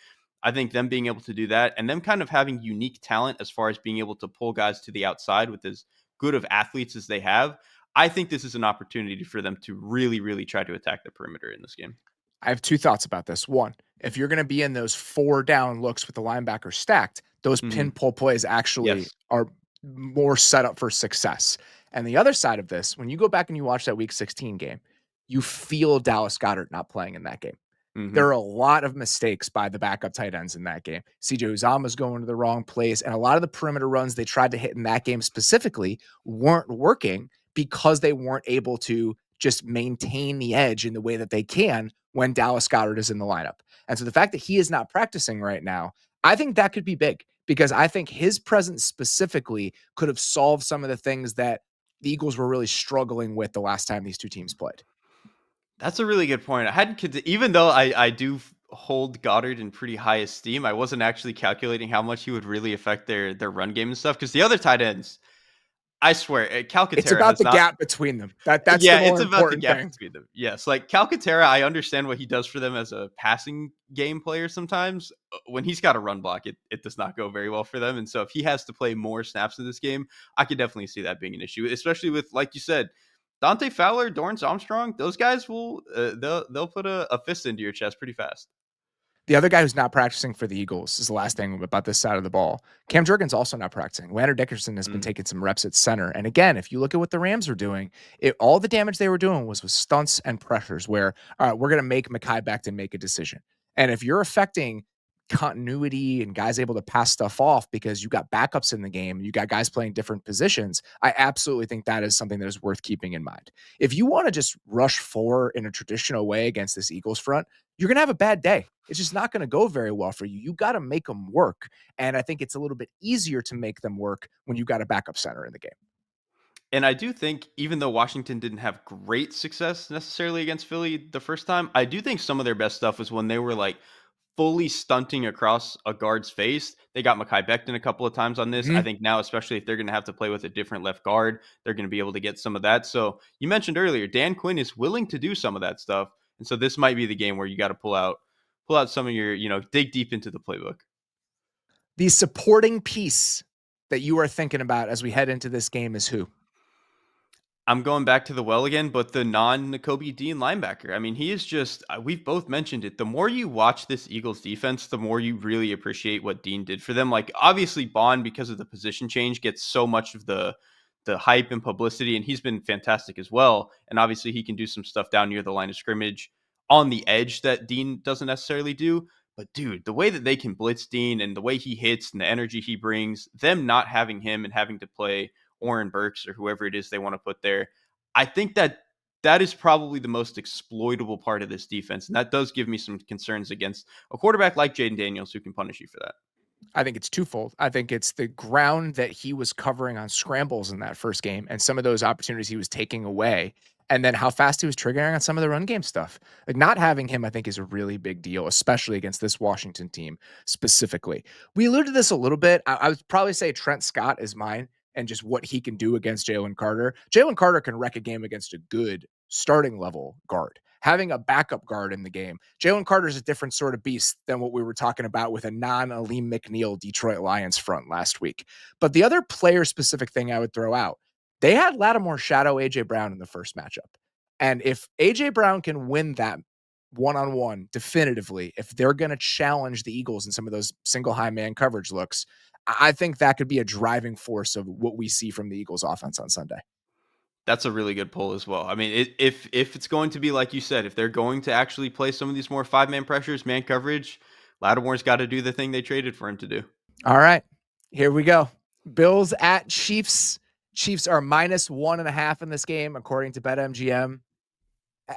I think them being able to do that and them kind of having unique talent as far as being able to pull guys to the outside with as good of athletes as they have. I think this is an opportunity for them to really, really try to attack the perimeter in this game. I have 2 thoughts about this. 1, if you're gonna be in those 4 down looks with the linebacker stacked, those Hmm. pin pull plays actually Yes. are more set up for success. And the other side of this, when you go back and you watch that week 16 game, you feel Dallas Goedert not playing in that game. There Hmm. are a lot of mistakes by the backup tight ends in that game. CJ Uzomah's going to the wrong place, and a lot of the perimeter runs they tried to hit in that game specifically weren't working because they weren't able to just maintain the edge in the way that they can when Dallas Goedert is in the lineup. And so the fact that he is not practicing right now, I think that could be big because I think his presence specifically could have solved some of the things that the Eagles were really struggling with the last time these two teams played. That's a really good point. I hadn't even though I do hold Goddard in pretty high esteem, I wasn't actually calculating how much he would really affect their run game and stuff. Because the other tight ends, I swear, It's Calcaterra about has the not. gap between them. That's the Yeah, more it's about the important gap thing. between them. Yes, like Calcaterra, I understand what he does for them as a passing game player sometimes. When he's got a run block, it does not go very well for them. And so if he has to play more snaps in this game, I could definitely see that being an issue, especially with, like you said, Dante Fowler, Dorrance Armstrong, those guys will they'll put a fist into your chest pretty fast. The other guy who's not practicing for the Eagles is the last thing about this side of the ball. Cam Jurgens also not practicing. Lander Dickerson has been Mm. taking some reps at center. And again, if you look at what the Rams were doing, all the damage they were doing was with stunts and pressures where, all right, we're going to make Mekhi Becton make a decision. And if you're affecting continuity and guys able to pass stuff off because you got backups in the game, you got guys playing different positions, I absolutely think that is something that is worth keeping in mind. If you want to just rush four in a traditional way against this Eagles front, you're going to have a bad day. It's just not going to go very well for you. You got to make them work. And I think it's a little bit easier to make them work when you got a backup center in the game. And I do think even though Washington didn't have great success necessarily against Philly the first time, I do think some of their best stuff was when they were like fully stunting across a guard's face. They got Mekhi Becton a couple of times on this. I Mhm. think now, especially if they're going to have to play with a different left guard, they're going to be able to get some of that. So you mentioned earlier, Dan Quinn is willing to do some of that stuff, and so this might be the game where you got to pull out some of your, dig deep into the playbook. The supporting piece that you are thinking about as we head into this game is who? I'm going back to the well again, but the non-Nakobe Dean linebacker. I mean, he is just, we've both mentioned it. The more you watch this Eagles defense, the more you really appreciate what Dean did for them. Like, obviously, Bond, because of the position change, gets so much of the hype and publicity, and he's been fantastic as well. And obviously, he can do some stuff down near the line of scrimmage on the edge that Dean doesn't necessarily do. But dude, the way that they can blitz Dean and the way he hits and the energy he brings, them not having him and having to play Oren Burks or whoever it is they want to put there. I think that that is probably the most exploitable part of this defense. And that does give me some concerns against a quarterback like Jaden Daniels who can punish you for that. I think it's twofold. I think it's the ground that he was covering on scrambles in that first game and some of those opportunities he was taking away. And then how fast he was triggering on some of the run game stuff. Like not having him, I think, is a really big deal, especially against this Washington team specifically. We alluded to this a little bit. I would probably say Trent Scott is mine and just what he can do against Jalen Carter. Jalen Carter can wreck a game against a good starting level guard. Having a backup guard in the game. Jalen Carter is a different sort of beast than what we were talking about with a non-Aleem McNeil Detroit Lions front last week. But the other player specific thing I would throw out, they had Lattimore shadow AJ Brown in the first matchup. And if AJ Brown can win that one-on-one definitively, if they're going to challenge the Eagles in some of those single high man coverage looks, I think that could be a driving force of what we see from the Eagles offense on Sunday. That's a really good pull as well. I mean, if it's going to be like you said, if they're going to actually play some of these more 5-man pressures, man coverage, Lattimore's got to do the thing they traded for him to do. All right, here we go. Bills at Chiefs. Chiefs are -1.5 in this game, according to BetMGM.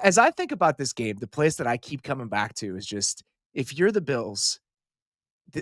As I think about this game, the place that I keep coming back to is just if you're the Bills,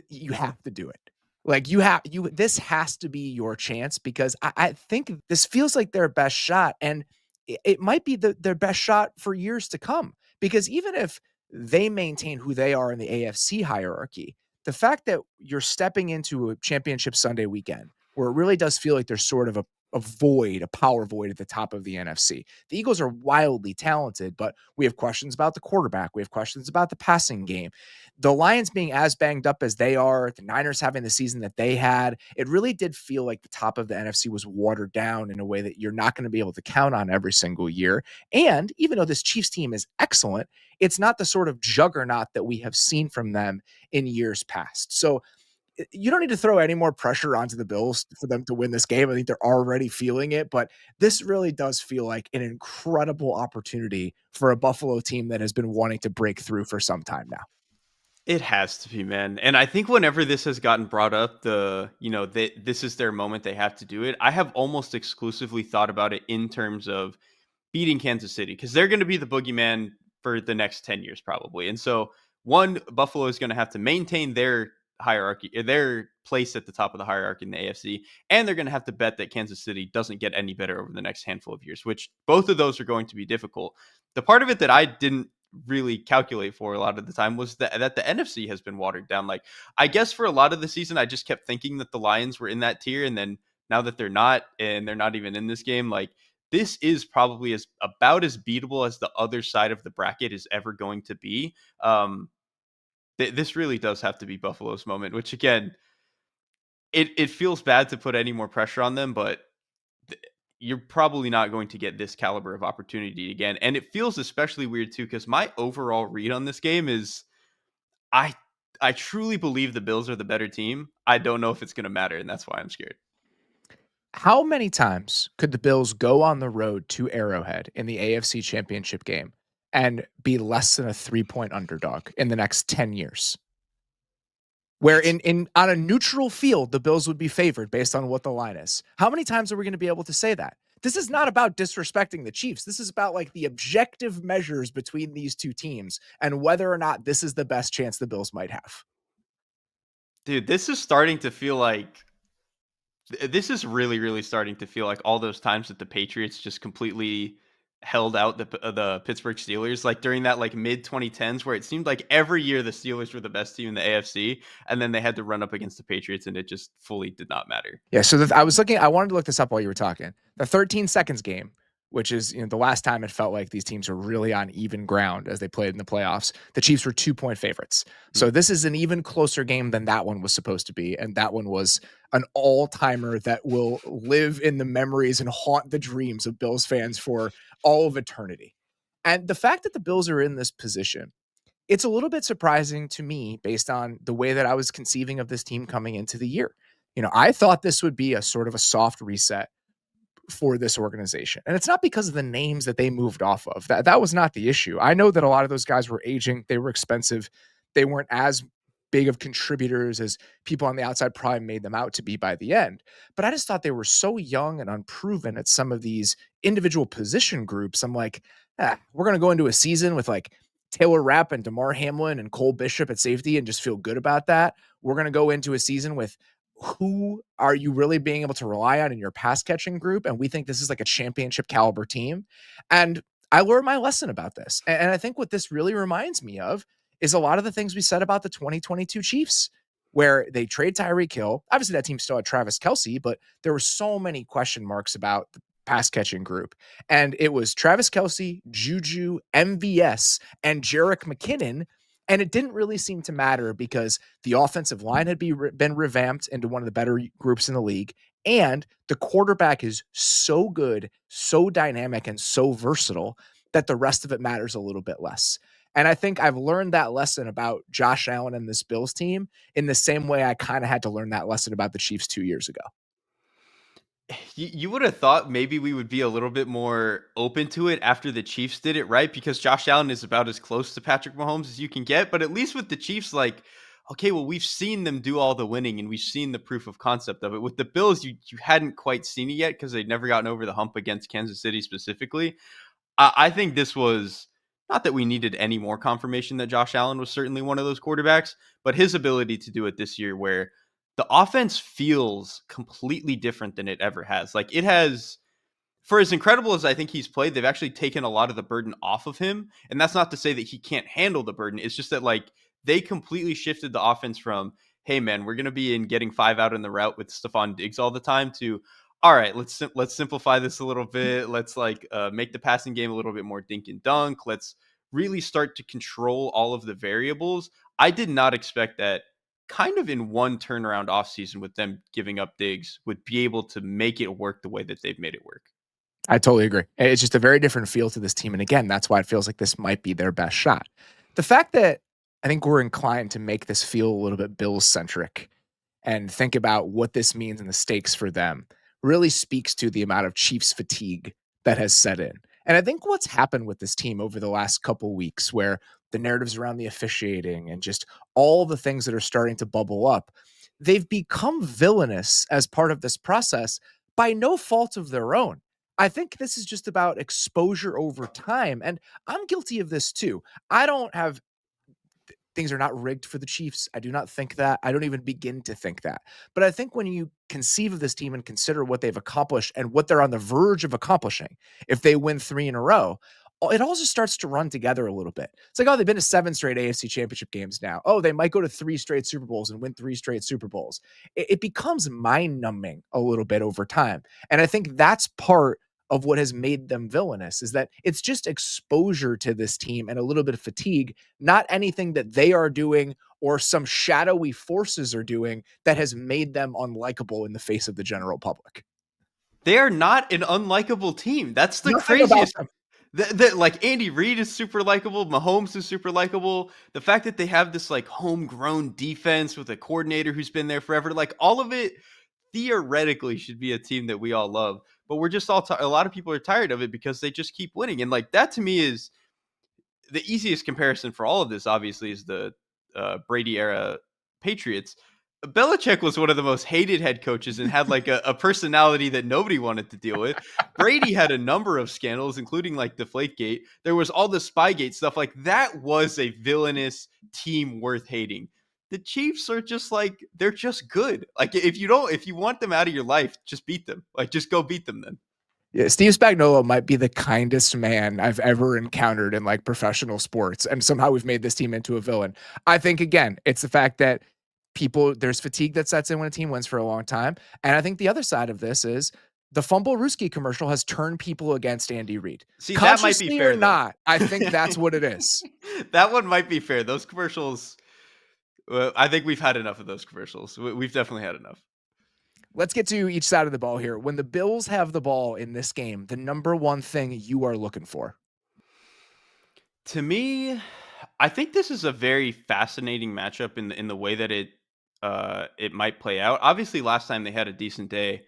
you have to do it. Like this has to be your chance because I think this feels like their best shot, and it might be their best shot for years to come. Because even if they maintain who they are in the AFC hierarchy, the fact that you're stepping into a championship Sunday weekend where it really does feel like there's sort of a void, a power void at the top of the NFC. The Eagles are wildly talented, but we have questions about the quarterback. We have questions about the passing game. The Lions being as banged up as they are, the Niners having the season that they had, it really did feel like the top of the NFC was watered down in a way that you're not going to be able to count on every single year. And even though this Chiefs team is excellent, it's not the sort of juggernaut that we have seen from them in years past. So you don't need to throw any more pressure onto the Bills for them to win this game. I think they're already feeling it, but this really does feel like an incredible opportunity for a Buffalo team that has been wanting to break through for some time now. It has to be, man. And I think whenever this has gotten brought up, this is their moment. They have to do it. I have almost exclusively thought about it in terms of beating Kansas City because they're going to be the boogeyman for the next 10 years, probably. And so, one, Buffalo is going to have to maintain their hierarchy, their place at the top of the hierarchy in the AFC, and they're going to have to bet that Kansas City doesn't get any better over the next handful of years, which both of those are going to be difficult. The part of it that I didn't really calculate for a lot of the time was that the NFC has been watered down. Like, I guess for a lot of the season, I just kept thinking that the Lions were in that tier, and then now that they're not, and they're not even in this game, like this is probably about as beatable as the other side of the bracket is ever going to be. This really does have to be Buffalo's moment, which again, it feels bad to put any more pressure on them, but you're probably not going to get this caliber of opportunity again. And it feels especially weird too, because my overall read on this game is I I truly believe the Bills are the better team. I don't know if it's going to matter, and that's why I'm scared. How many times could the Bills go on the road to Arrowhead in the AFC Championship game and be less than a 3-point underdog in the next 10 years? Where It's in on a neutral field, the Bills would be favored based on what the line is. How many times are we gonna be able to say that? This is not about disrespecting the Chiefs. This is about, like, the objective measures between these 2 teams and whether or not this is the best chance the Bills might have. dude, this is starting to feel like this is really, really starting to feel like all those times that the Patriots just completely held out the Pittsburgh Steelers, like during that like mid 2010s, where it seemed like every year the Steelers were the best team in the AFC, and then they had to run up against the Patriots, and it just fully did not matter. Yeah, so I wanted to look this up while you were talking. The 13 seconds game, which is, the last time it felt like these teams were really on even ground as they played in the playoffs, the Chiefs were 2-point favorites. Hmm. So this is an even closer game than that one was supposed to be, and that one was an all-timer that will live in the memories and haunt the dreams of Bills fans for all of eternity. And the fact that the Bills are in this position, it's a little bit surprising to me based on the way that I was conceiving of this team coming into the year. I thought this would be a sort of a soft reset for this organization. And it's not because of the names that they moved off of. That was not the issue. I know that a lot of those guys were aging, they were expensive, they weren't as big of contributors as people on the outside probably made them out to be by the end. But I just thought they were so young and unproven at some of these individual position groups. I'm like, we're going to go into a season with like Taylor Rapp and DeMar Hamlin and Cole Bishop at safety and just feel good about that. We're going to go into a season with who are you really being able to rely on in your pass catching group? And we think this is like a championship caliber team. And I learned my lesson about this. And I think what this really reminds me of is a lot of the things we said about the 2022 Chiefs, where they trade Tyreek Hill. Obviously, that team still had Travis Kelce, but there were so many question marks about the pass catching group. And it was Travis Kelce, Juju, MVS, and Jerick McKinnon. And it didn't really seem to matter because the offensive line had been revamped into one of the better groups in the league. And the quarterback is so good, so dynamic, and so versatile that the rest of it matters a little bit less. And I think I've learned that lesson about Josh Allen and this Bills team in the same way I kind of had to learn that lesson about the Chiefs 2 years ago. You would have thought maybe we would be a little bit more open to it after the Chiefs did it right, because Josh Allen is about as close to Patrick Mahomes as you can get. But at least with the Chiefs, like, okay, well, we've seen them do all the winning and we've seen the proof of concept of it. With the Bills, you hadn't quite seen it yet because they'd never gotten over the hump against Kansas City specifically. I think this was not that we needed any more confirmation that Josh Allen was certainly one of those quarterbacks, but his ability to do it this year where the offense feels completely different than it ever has. Like, it has, for as incredible as I think he's played, they've actually taken a lot of the burden off of him. And that's not to say that he can't handle the burden. It's just that, like, they completely shifted the offense from, hey man, we're going to be in getting five out in the route with Stephon Diggs all the time, to, all right, let's simplify this a little bit. Let's like make the passing game a little bit more dink and dunk. Let's really start to control all of the variables. I did not expect that kind of in one turnaround offseason with them giving up Diggs would be able to make it work the way that they've made it work. I totally agree. It's just a very different feel to this team, and again, that's why it feels like this might be their best shot. The fact that I think we're inclined to make this feel a little bit Bills-centric and think about what this means and the stakes for them really speaks to the amount of Chiefs fatigue that has set in. And I think what's happened with this team over the last couple weeks, where the narratives around the officiating and just all the things that are starting to bubble up, they've become villainous as part of this process by no fault of their own. I think this is just about exposure over time. And I'm guilty of this too. I don't have things are not rigged for the Chiefs. I do not think that. I don't even begin to think that. But I think when you conceive of this team and consider what they've accomplished and what they're on the verge of accomplishing, if they win three in a row, it also starts to run together a little bit. It's like, oh, they've been to 7 straight AFC Championship games now. Oh, they might go to 3 straight Super Bowls and win 3 straight Super Bowls. It becomes mind numbing a little bit over time. And I think that's part of what has made them villainous, is that it's just exposure to this team and a little bit of fatigue, not anything that they are doing or some shadowy forces are doing that has made them unlikable in the face of the general public. They are not an unlikable team. That's the Nothing about craziest. them. Like, Andy Reid is super likable, Mahomes is super likable. The fact that they have this like homegrown defense with a coordinator who's been there forever, like, all of it theoretically should be a team that we all love. But we're just all a lot of people are tired of it because they just keep winning, and like, that to me is the easiest comparison for all of this. Obviously, is the Brady era Patriots. Belichick was one of the most hated head coaches and had like a personality that nobody wanted to deal with. Brady had a number of scandals, including like Deflategate. There was all the Spygate stuff. Like, that was a villainous team worth hating. The Chiefs are just like, they're just good. Like, if you want them out of your life, just beat them. Like, just go beat them then. Yeah, Steve Spagnuolo might be the kindest man I've ever encountered in like professional sports, and somehow we've made this team into a villain. I think again, it's the fact that there's fatigue that sets in when a team wins for a long time, and I think the other side of this is the Fumble Rooski commercial has turned people against Andy Reid, See, that might be consciously or fair though. not. I think that's what it is. That one might be fair. Those commercials, I think we've had enough of those commercials. We've definitely had enough. Let's get to each side of the ball here. When the Bills have the ball in this game, the number one thing you are looking for. To me, I think this is a very fascinating matchup in the way that it might play out. Obviously, last time they had a decent day.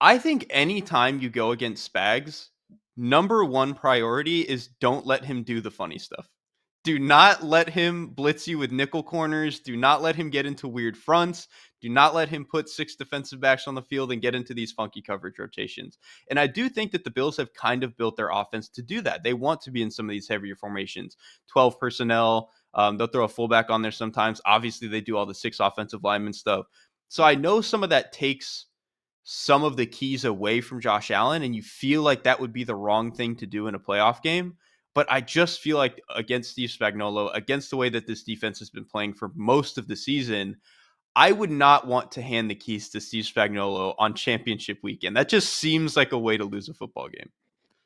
I think anytime you go against Spags, number one priority is don't let him do the funny stuff. Do not let him blitz you with nickel corners. Do not let him get into weird fronts. Do not let him put 6 defensive backs on the field and get into these funky coverage rotations. And I do think that the Bills have kind of built their offense to do that. They want to be in some of these heavier formations, 12 personnel. They'll throw a fullback on there sometimes. Obviously, they do all the 6 offensive lineman stuff. So I know some of that takes some of the keys away from Josh Allen, and you feel like that would be the wrong thing to do in a playoff game. But I just feel like against Steve Spagnuolo, against the way that this defense has been playing for most of the season, I would not want to hand the keys to Steve Spagnuolo on championship weekend. That just seems like a way to lose a football game.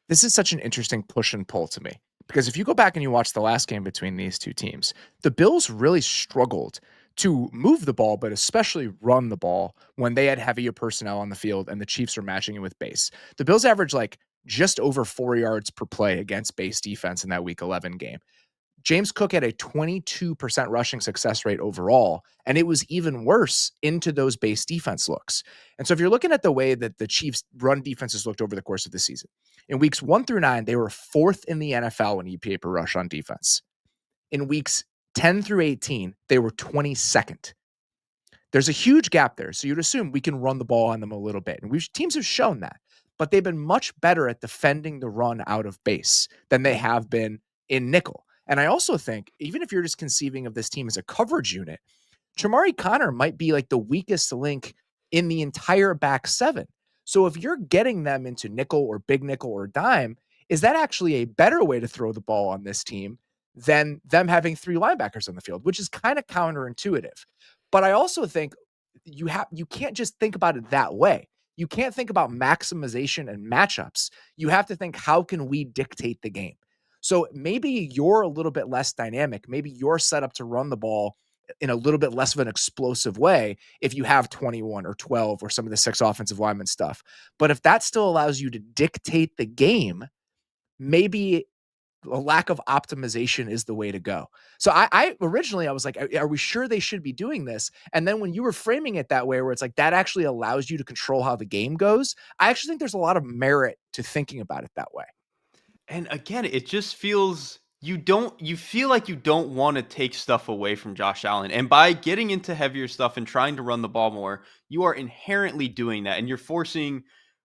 This is such an interesting push and pull to me, because if you go back and you watch the last game between these two teams, the Bills really struggled to move the ball, but especially run the ball when they had heavier personnel on the field and the Chiefs are matching it with base. The Bills averaged like just over 4 yards per play against base defense in that week 11 game. James Cook had a 22% rushing success rate overall, and it was even worse into those base defense looks. And so if you're looking at the way that the Chiefs' run defenses looked over the course of the season, in weeks 1 through 9, they were fourth in the NFL in EPA per rush on defense. In weeks 10 through 18, they were 22nd. There's a huge gap there. So you'd assume we can run the ball on them a little bit. And teams have shown that, but they've been much better at defending the run out of base than they have been in nickel. And I also think, even if you're just conceiving of this team as a coverage unit, Chamari Connor might be like the weakest link in the entire back seven. So if you're getting them into nickel or big nickel or dime, is that actually a better way to throw the ball on this team than them having three linebackers on the field, which is kind of counterintuitive. But I also think you can't just think about it that way. You can't think about maximization and matchups. You have to think, how can we dictate the game? So maybe you're a little bit less dynamic. Maybe you're set up to run the ball in a little bit less of an explosive way if you have 21 or 12 or some of the 6 offensive lineman stuff. But if that still allows you to dictate the game, maybe a lack of optimization is the way to go. So I originally I was like, are we sure they should be doing this? And then when you were framing it that way, where it's like that actually allows you to control how the game goes, I actually think there's a lot of merit to thinking about it that way. And again, it just feels you feel like you don't want to take stuff away from Josh Allen. And by getting into heavier stuff and trying to run the ball more, you are inherently doing that. And you're forcing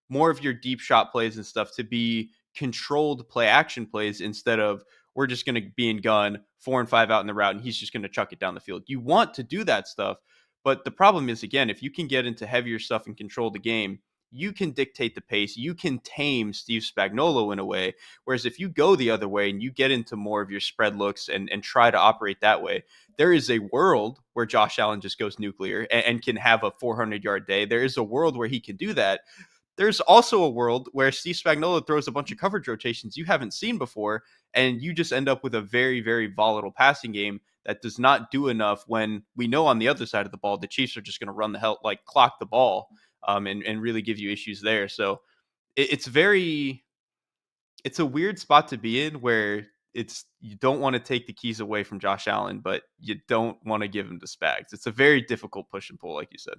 more of your deep shot plays and stuff to be controlled play action plays instead of we're just going to be in gun 4 and 5 out in the route and he's just going to chuck it down the field. You want to do that stuff. But the problem is, again, if you can get into heavier stuff and control the game, you can dictate the pace. You can tame Steve Spagnuolo in a way. Whereas if you go the other way and you get into more of your spread looks and try to operate that way, there is a world where Josh Allen just goes nuclear and can have a 400-yard day. There is a world where he can do that. There's also a world where Steve Spagnuolo throws a bunch of coverage rotations you haven't seen before, and you just end up with a very, very volatile passing game that does not do enough when we know on the other side of the ball, the Chiefs are just going to run the hell, like clock the ball and really give you issues there. So it's a weird spot to be in where it's you don't want to take the keys away from Josh Allen, but you don't want to give him to Spags. It's a very difficult push and pull, like you said.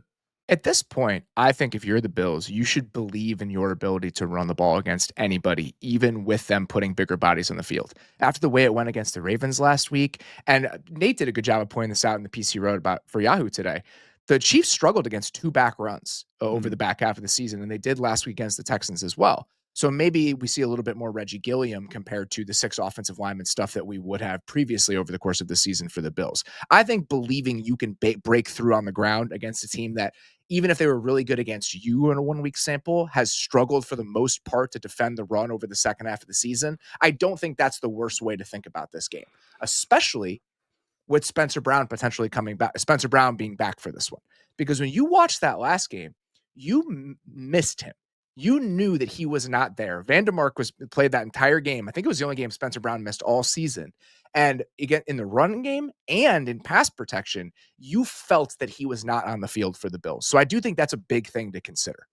At this point, I think if you're the Bills, you should believe in your ability to run the ball against anybody, even with them putting bigger bodies on the field. After the way it went against the Ravens last week, and Nate did a good job of pointing this out in the piece he wrote about for Yahoo today. The Chiefs struggled against 2 back runs over the back half of the season, and they did last week against the Texans as well. So maybe we see a little bit more Reggie Gilliam compared to the 6 offensive lineman stuff that we would have previously over the course of the season for the Bills. I think believing you can break through on the ground against a team that, even if they were really good against you in a 1-week sample, has struggled for the most part to defend the run over the second half of the season. I don't think that's the worst way to think about this game, especially with Spencer Brown potentially coming back, Spencer Brown being back for this one. Because when you watched that last game, you missed him. You knew that he was not there. Vandermark played that entire game. I think it was the only game Spencer Brown missed all season. And again, in the run game and in pass protection, you felt that he was not on the field for the Bills. So I do think that's a big thing to consider.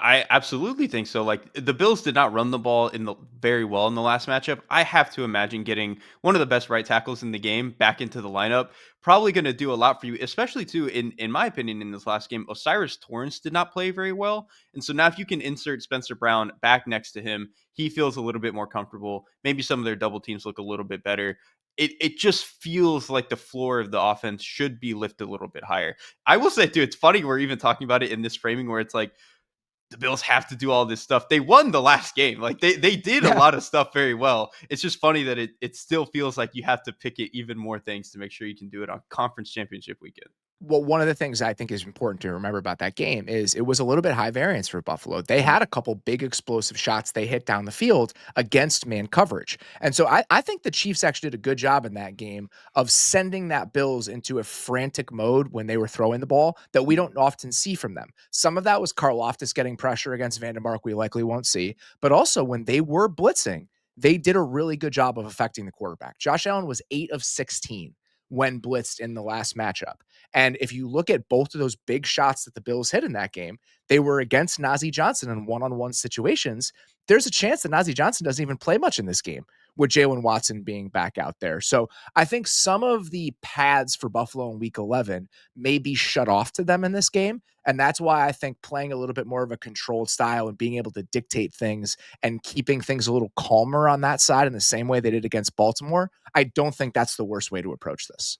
I absolutely think so. Like the Bills did not run the ball very well in the last matchup. I have to imagine getting one of the best right tackles in the game back into the lineup probably going to do a lot for you, especially too in my opinion in this last game. Osiris Torrance did not play very well, and so now if you can insert Spencer Brown back next to him, he feels a little bit more comfortable. Maybe some of their double teams look a little bit better. It just feels like the floor of the offense should be lifted a little bit higher. I will say too, it's funny we're even talking about it in this framing where it's like the Bills have to do all this stuff. They won the last game. Like they did a lot of stuff very well. It's just funny that it still feels like you have to pick it even more things to make sure you can do it on conference championship weekend. Well, one of the things I think is important to remember about that game is it was a little bit high variance for Buffalo. They had a couple big explosive shots they hit down the field against man coverage. And so I think the Chiefs actually did a good job in that game of sending that Bills into a frantic mode when they were throwing the ball that we don't often see from them. Some of that was Karlaftis getting pressure against Vandermark we likely won't see, but also when they were blitzing, they did a really good job of affecting the quarterback. Josh Allen was 8 of 16 when blitzed in the last matchup. And if you look at both of those big shots that the Bills hit in that game, they were against Najee Johnson in one-on-one situations. There's a chance that Najee Johnson doesn't even play much in this game with Jalen Watson being back out there. So I think some of the paths for Buffalo in week 11 may be shut off to them in this game. And that's why I think playing a little bit more of a controlled style and being able to dictate things and keeping things a little calmer on that side in the same way they did against Baltimore, I don't think that's the worst way to approach this.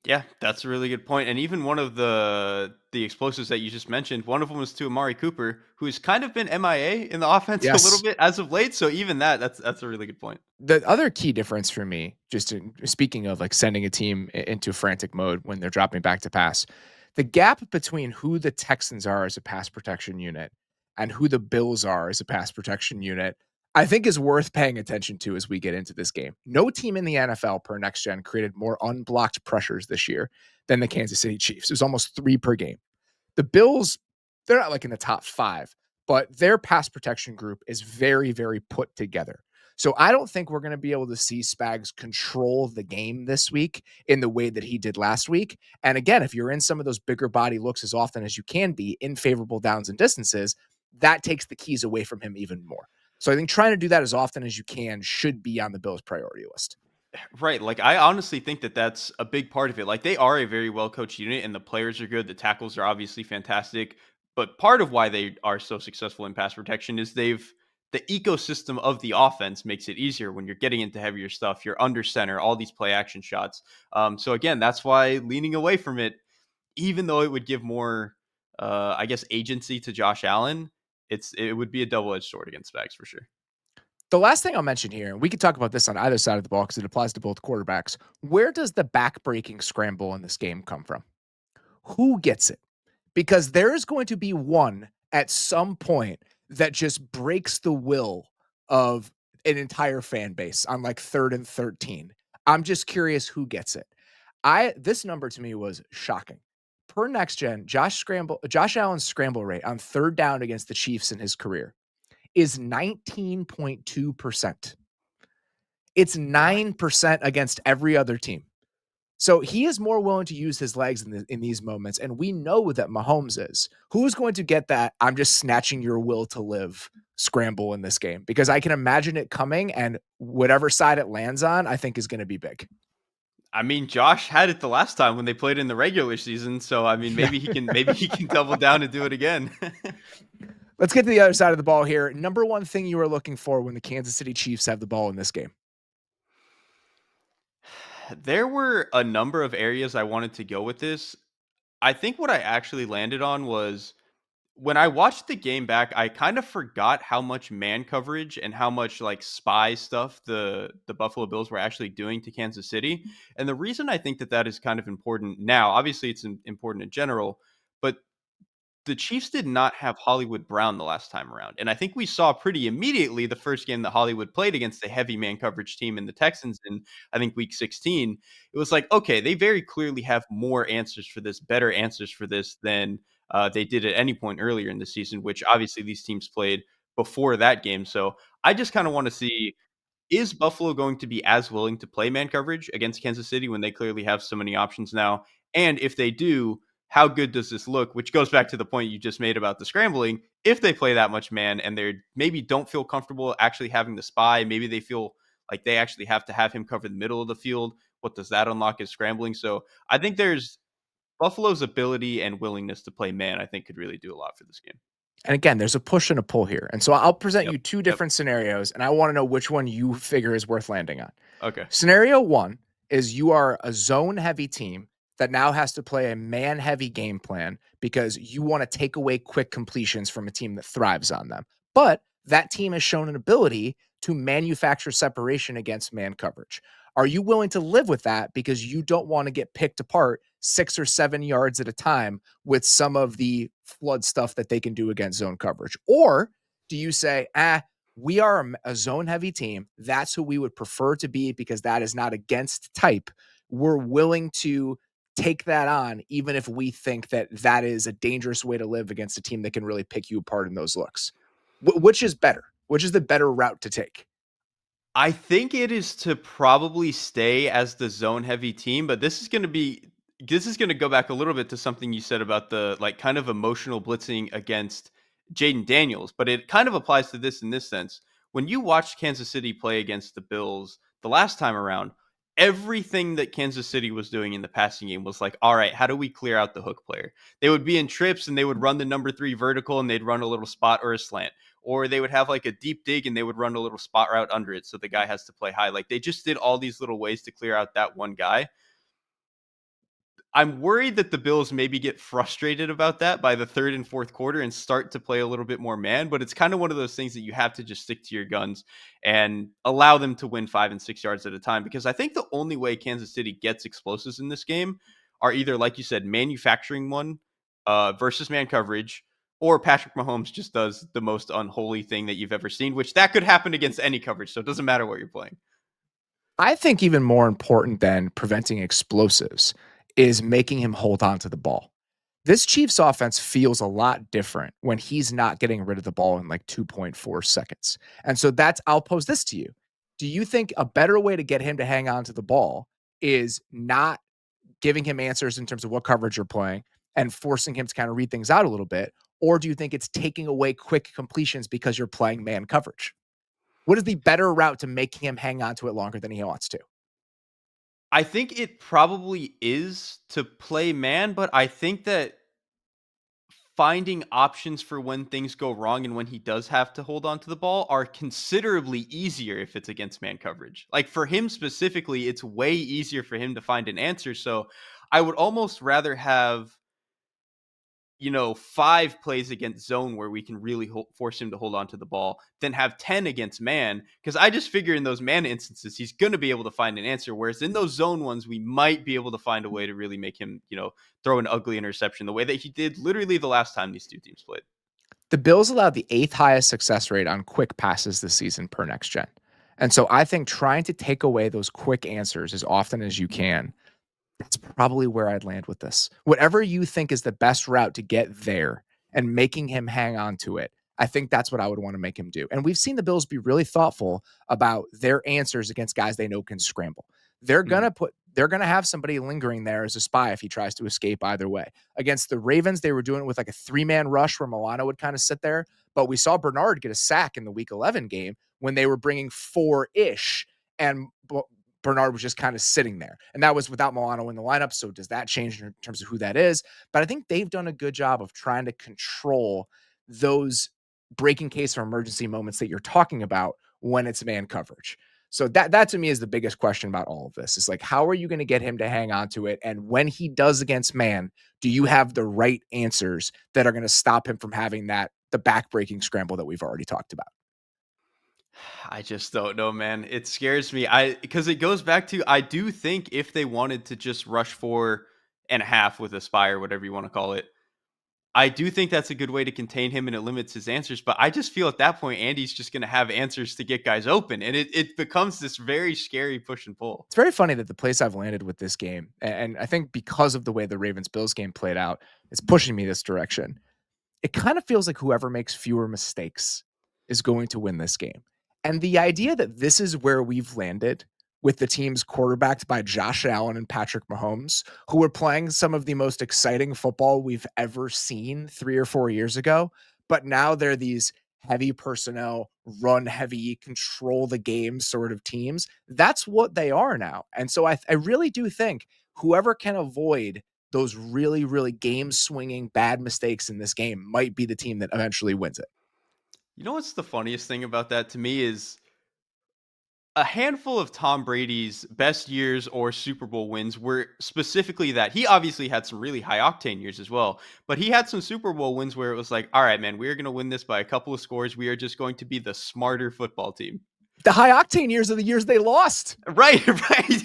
Yeah, that's a really good point. And even one of the explosives that you just mentioned, one of them was to Amari Cooper, who's kind of been MIA in the offense a little Yes. bit as of late. So even that's a really good point. The other key difference for me, just speaking of like sending a team into frantic mode when they're dropping back to pass, the gap between who the Texans are as a pass protection unit and who the Bills are as a pass protection unit, I think is worth paying attention to as we get into this game. No team in the NFL per next gen created more unblocked pressures this year than the Kansas City Chiefs. It was almost 3 per game. The Bills, they're not like in the top 5, but their pass protection group is very, very put together. So I don't think we're going to be able to see Spags control the game this week in the way that he did last week. And again, if you're in some of those bigger body looks as often as you can be in favorable downs and distances, that takes the keys away from him even more. So I think trying to do that as often as you can should be on the Bills' priority list. Right. Like I honestly think that that's a big part of it. Like they are a very well coached unit and the players are good. The tackles are obviously fantastic. But part of why they are so successful in pass protection is the ecosystem of the offense makes it easier when you're getting into heavier stuff. You're under center, all these play action shots. So again, that's why leaning away from it, even though it would give more, I guess, agency to Josh Allen, it would be a double edged sword against Spags for sure. The last thing I'll mention here, and we could talk about this on either side of the ball because it applies to both quarterbacks. Where does the back-breaking scramble in this game come from? Who gets it? Because there is going to be one at some point that just breaks the will of an entire fan base on like 3rd and 13. I'm just curious who gets it. This number to me was shocking. Per next gen, Josh Allen's scramble rate on 3rd down against the Chiefs in his career is 19.2%. It's What? 9% against every other team. So he is more willing to use his legs in these moments. And we know that Mahomes is. Who's going to get that? I'm just snatching your will to live scramble in this game because I can imagine it coming. And whatever side it lands on, I think is going to be big. I mean, Josh had it the last time when they played in the regular season, so I mean, Yeah. maybe he can double down and do it again. Let's get to the other side of the ball here. Number one thing you are looking for when the Kansas City Chiefs have the ball in this game. There were a number of areas I wanted to go with this. I think what I actually landed on was when I watched the game back, I kind of forgot how much man coverage and how much like spy stuff the Buffalo Bills were actually doing to Kansas City. And the reason I think that that is kind of important now, obviously it's important in general, but the Chiefs did not have Hollywood Brown the last time around. And I think we saw pretty immediately the first game that Hollywood played against a heavy man coverage team in the Texans in, I think, week 16. It was like, okay, they very clearly have more answers for this, better answers for this than they did at any point earlier in the season, which obviously these teams played before that game. So I just kind of want to see, is Buffalo going to be as willing to play man coverage against Kansas City when they clearly have so many options now? And if they do, how good does this look? Which goes back to the point you just made about the scrambling. If they play that much man and they maybe don't feel comfortable actually having the spy, maybe they feel like they actually have to have him cover the middle of the field. What does that unlock as scrambling? So I think there's Buffalo's ability and willingness to play man, I think could really do a lot for this game. And again, there's a push and a pull here. And so I'll present Yep. you two Yep. different scenarios, and I want to know which one you figure is worth landing on. Okay. Scenario one is you are a zone heavy team that now has to play a man heavy game plan because you want to take away quick completions from a team that thrives on them. But that team has shown an ability to manufacture separation against man coverage. Are you willing to live with that because you don't want to get picked apart 6 or 7 yards at a time with some of the flood stuff that they can do against zone coverage? Or do you say, we are a zone heavy team. That's who we would prefer to be because that is not against type. We're willing to take that on, even if we think that that is a dangerous way to live against a team that can really pick you apart in those looks. Which is better? Which is the better route to take? I think it is to probably stay as the zone heavy team, but this is going to go back a little bit to something you said about the like kind of emotional blitzing against Jaden Daniels, but it kind of applies to this in this sense. when you watched Kansas City play against the Bills the last time around, everything that Kansas City was doing in the passing game was like, all right, how do we clear out the hook player? They would be in trips and they would run the number 3 vertical and they'd run a little spot or a slant. Or they would have like a deep dig and they would run a little spot route under it so the guy has to play high. Like they just did all these little ways to clear out that one guy. I'm worried that the Bills maybe get frustrated about that by the third and fourth quarter and start to play a little bit more man. But it's kind of one of those things that you have to just stick to your guns and allow them to win 5 and 6 yards at a time. Because I think the only way Kansas City gets explosives in this game are either, like you said, manufacturing one versus man coverage, or Patrick Mahomes just does the most unholy thing that you've ever seen, which that could happen against any coverage. So it doesn't matter what you're playing. I think even more important than preventing explosives is making him hold on to the ball. This Chiefs offense feels a lot different when he's not getting rid of the ball in like 2.4 seconds. And so I'll pose this to you. Do you think a better way to get him to hang on to the ball is not giving him answers in terms of what coverage you're playing and forcing him to kind of read things out a little bit? Or do you think it's taking away quick completions because you're playing man coverage? What is the better route to make him hang on to it longer than he wants to? I think it probably is to play man, but I think that finding options for when things go wrong and when he does have to hold on to the ball are considerably easier if it's against man coverage. Like for him specifically, it's way easier for him to find an answer. So I would almost rather have, 5 plays against zone where we can really force him to hold on to the ball than have 10 against man. Because I just figure in those man instances, he's going to be able to find an answer. Whereas in those zone ones, we might be able to find a way to really make him, throw an ugly interception the way that he did literally the last time these two teams played. The Bills allowed the 8th highest success rate on quick passes this season per next gen. And so I think trying to take away those quick answers as often as you can, that's probably where I'd land with this. Whatever you think is the best route to get there and making him hang on to it, I think that's what I would want to make him do. And we've seen the Bills be really thoughtful about their answers against guys they know can scramble. Mhm. They're gonna have somebody lingering there as a spy if he tries to escape either way. Against the Ravens, they were doing it with like a 3-man rush where Milano would kind of sit there. But we saw Bernard get a sack in the Week 11 game when they were bringing 4-ish, and Bernard was just kind of sitting there. And that was without Milano in the lineup. So does that change in terms of who that is? But I think they've done a good job of trying to control those breaking case or emergency moments that you're talking about when it's man coverage. So that to me is the biggest question about all of this. Is like, how are you going to get him to hang on to it? And when he does against man, do you have the right answers that are going to stop him from having the back-breaking scramble that we've already talked about? I just don't know, man. It scares me. Because it goes back to, I do think if they wanted to just rush 4.5 with a spy or whatever you want to call it, I do think that's a good way to contain him and it limits his answers. But I just feel at that point, Andy's just going to have answers to get guys open. And it becomes this very scary push and pull. It's very funny that the place I've landed with this game, and I think because of the way the Ravens-Bills game played out, it's pushing me this direction. It kind of feels like whoever makes fewer mistakes is going to win this game. And the idea that this is where we've landed with the teams quarterbacked by Josh Allen and Patrick Mahomes, who were playing some of the most exciting football we've ever seen 3 or 4 years ago, but now they're these heavy personnel, run heavy, control the game sort of teams. That's what they are now. And so I really do think whoever can avoid those really, really game swinging bad mistakes in this game might be the team that eventually wins it. You know what's the funniest thing about that to me is a handful of Tom Brady's best years or Super Bowl wins were specifically that. He obviously had some really high octane years as well, but he had some Super Bowl wins where it was like, all right, man, we're going to win this by a couple of scores. We are just going to be the smarter football team. The high octane years are the years they lost. Right, right.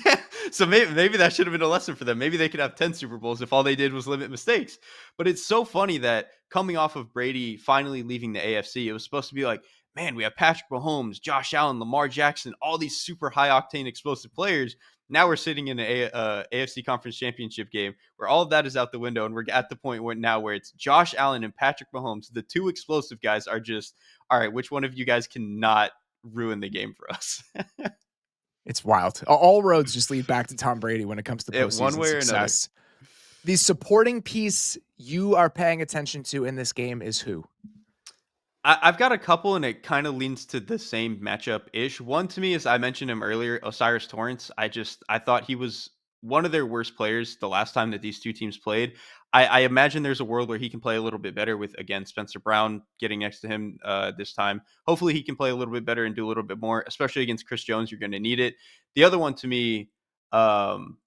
So maybe that should have been a lesson for them. Maybe they could have 10 Super Bowls if all they did was limit mistakes. But it's so funny that coming off of Brady finally leaving the AFC, it was supposed to be like, man, we have Patrick Mahomes, Josh Allen, Lamar Jackson, all these super high octane explosive players. Now we're sitting in an AFC Conference Championship game where all of that is out the window, and we're at the point where it's Josh Allen and Patrick Mahomes. The two explosive guys are just, all right, which one of you guys cannot ruin the game for us? It's wild. All roads just lead back to Tom Brady when it comes to One postseason way or another. success. The supporting piece you are paying attention to in this game is who? I've got a couple, and it kind of leans to the same matchup ish. One to me is I mentioned him earlier, Osiris Torrance. I thought he was one of their worst players the last time that these two teams played. I imagine there's a world where he can play a little bit better with, again, Spencer Brown getting next to him this time. Hopefully he can play a little bit better and do a little bit more, especially against Chris Jones. You're going to need it. The other one to me, um,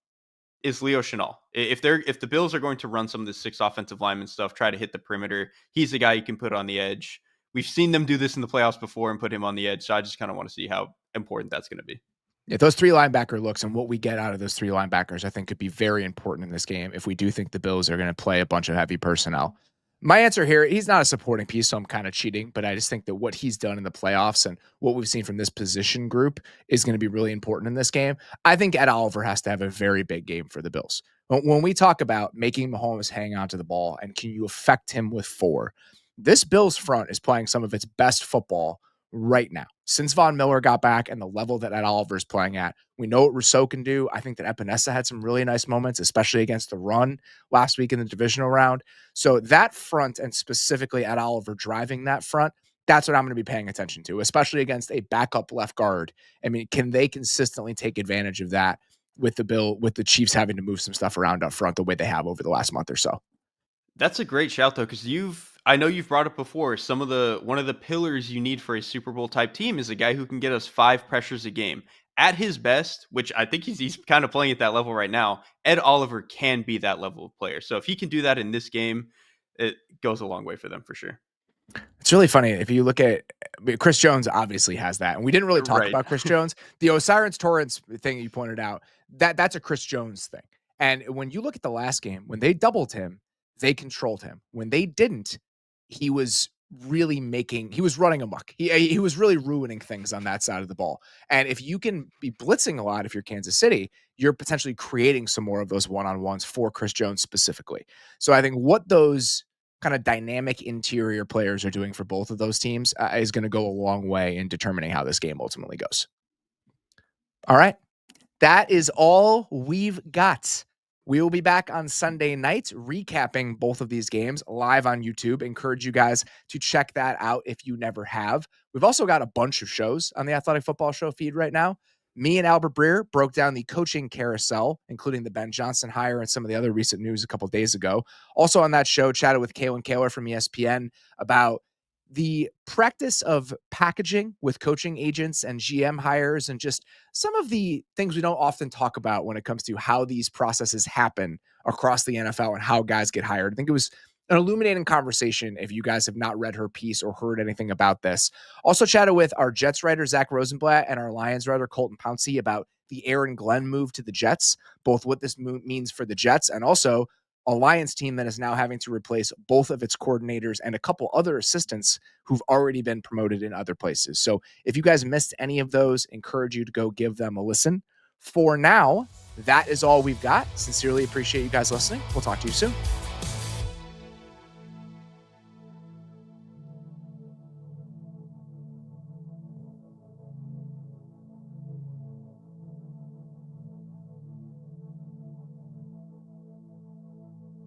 is Leo Chenal. If the Bills are going to run some of the six offensive lineman stuff, try to hit the perimeter, he's the guy you can put on the edge. We've seen them do this in the playoffs before and put him on the edge. So I just kind of want to see how important that's going to be. Yeah, those three linebacker looks and what we get out of those three linebackers, I think, could be very important in this game if we do think the Bills are going to play a bunch of heavy personnel. My answer here, he's not a supporting piece, so I'm kind of cheating, but I just think that what he's done in the playoffs and what we've seen from this position group is going to be really important in this game. I think Ed Oliver has to have a very big game for the Bills. When we talk about making Mahomes hang on to the ball and can you affect him with four, this Bills front is playing some of its best football right now. Since Von Miller got back and the level that Ed Oliver is playing at, we know what Rousseau can do. I think that Epinesa had some really nice moments, especially against the run last week in the divisional round. So that front, and specifically Ed Oliver driving that front, that's what I'm going to be paying attention to, especially against a backup left guard. I mean, can they consistently take advantage of that with the Chiefs having to move some stuff around up front the way they have over the last month or so? That's a great shout though, because I know you've brought up before one of the pillars you need for a Super Bowl type team is a guy who can get us 5 pressures a game. At his best, which I think he's kind of playing at that level right now, Ed Oliver can be that level of player. So if he can do that in this game, it goes a long way for them for sure. It's really funny if you look at Chris Jones obviously has that, and we didn't really talk Right. about Chris Jones. The Osiris Torrance thing you pointed out, that's a Chris Jones thing. And when you look at the last game, when they doubled him, they controlled him. When they didn't, he was he was running amok. He was really ruining things on that side of the ball. And if you can be blitzing a lot if you're Kansas City, you're potentially creating some more of those one-on-ones for Chris Jones specifically. So I think what those kind of dynamic interior players are doing for both of those teams is going to go a long way in determining how this game ultimately goes. All right. That is all we've got. We will be back on Sunday night recapping both of these games live on YouTube. Encourage you guys to check that out if you never have. We've also got a bunch of shows on the Athletic Football Show feed right now. Me and Albert Breer broke down the coaching carousel, including the Ben Johnson hire and some of the other recent news a couple days ago. Also on that show, chatted with Kalen Kaler from ESPN about the practice of packaging with coaching agents and GM hires and just some of the things we don't often talk about when it comes to how these processes happen across the NFL and how guys get hired. I think it was an illuminating conversation if you guys have not read her piece or heard anything about this. Also chatted with our Jets writer, Zach Rosenblatt, and our Lions writer, Colton Pouncey, about the Aaron Glenn move to the Jets, both what this means for the Jets and also a Lions team that is now having to replace both of its coordinators and a couple other assistants who've already been promoted in other places. So if you guys missed any of those, encourage you to go give them a listen. For now, that is all we've got. Sincerely appreciate you guys listening. We'll talk to you soon.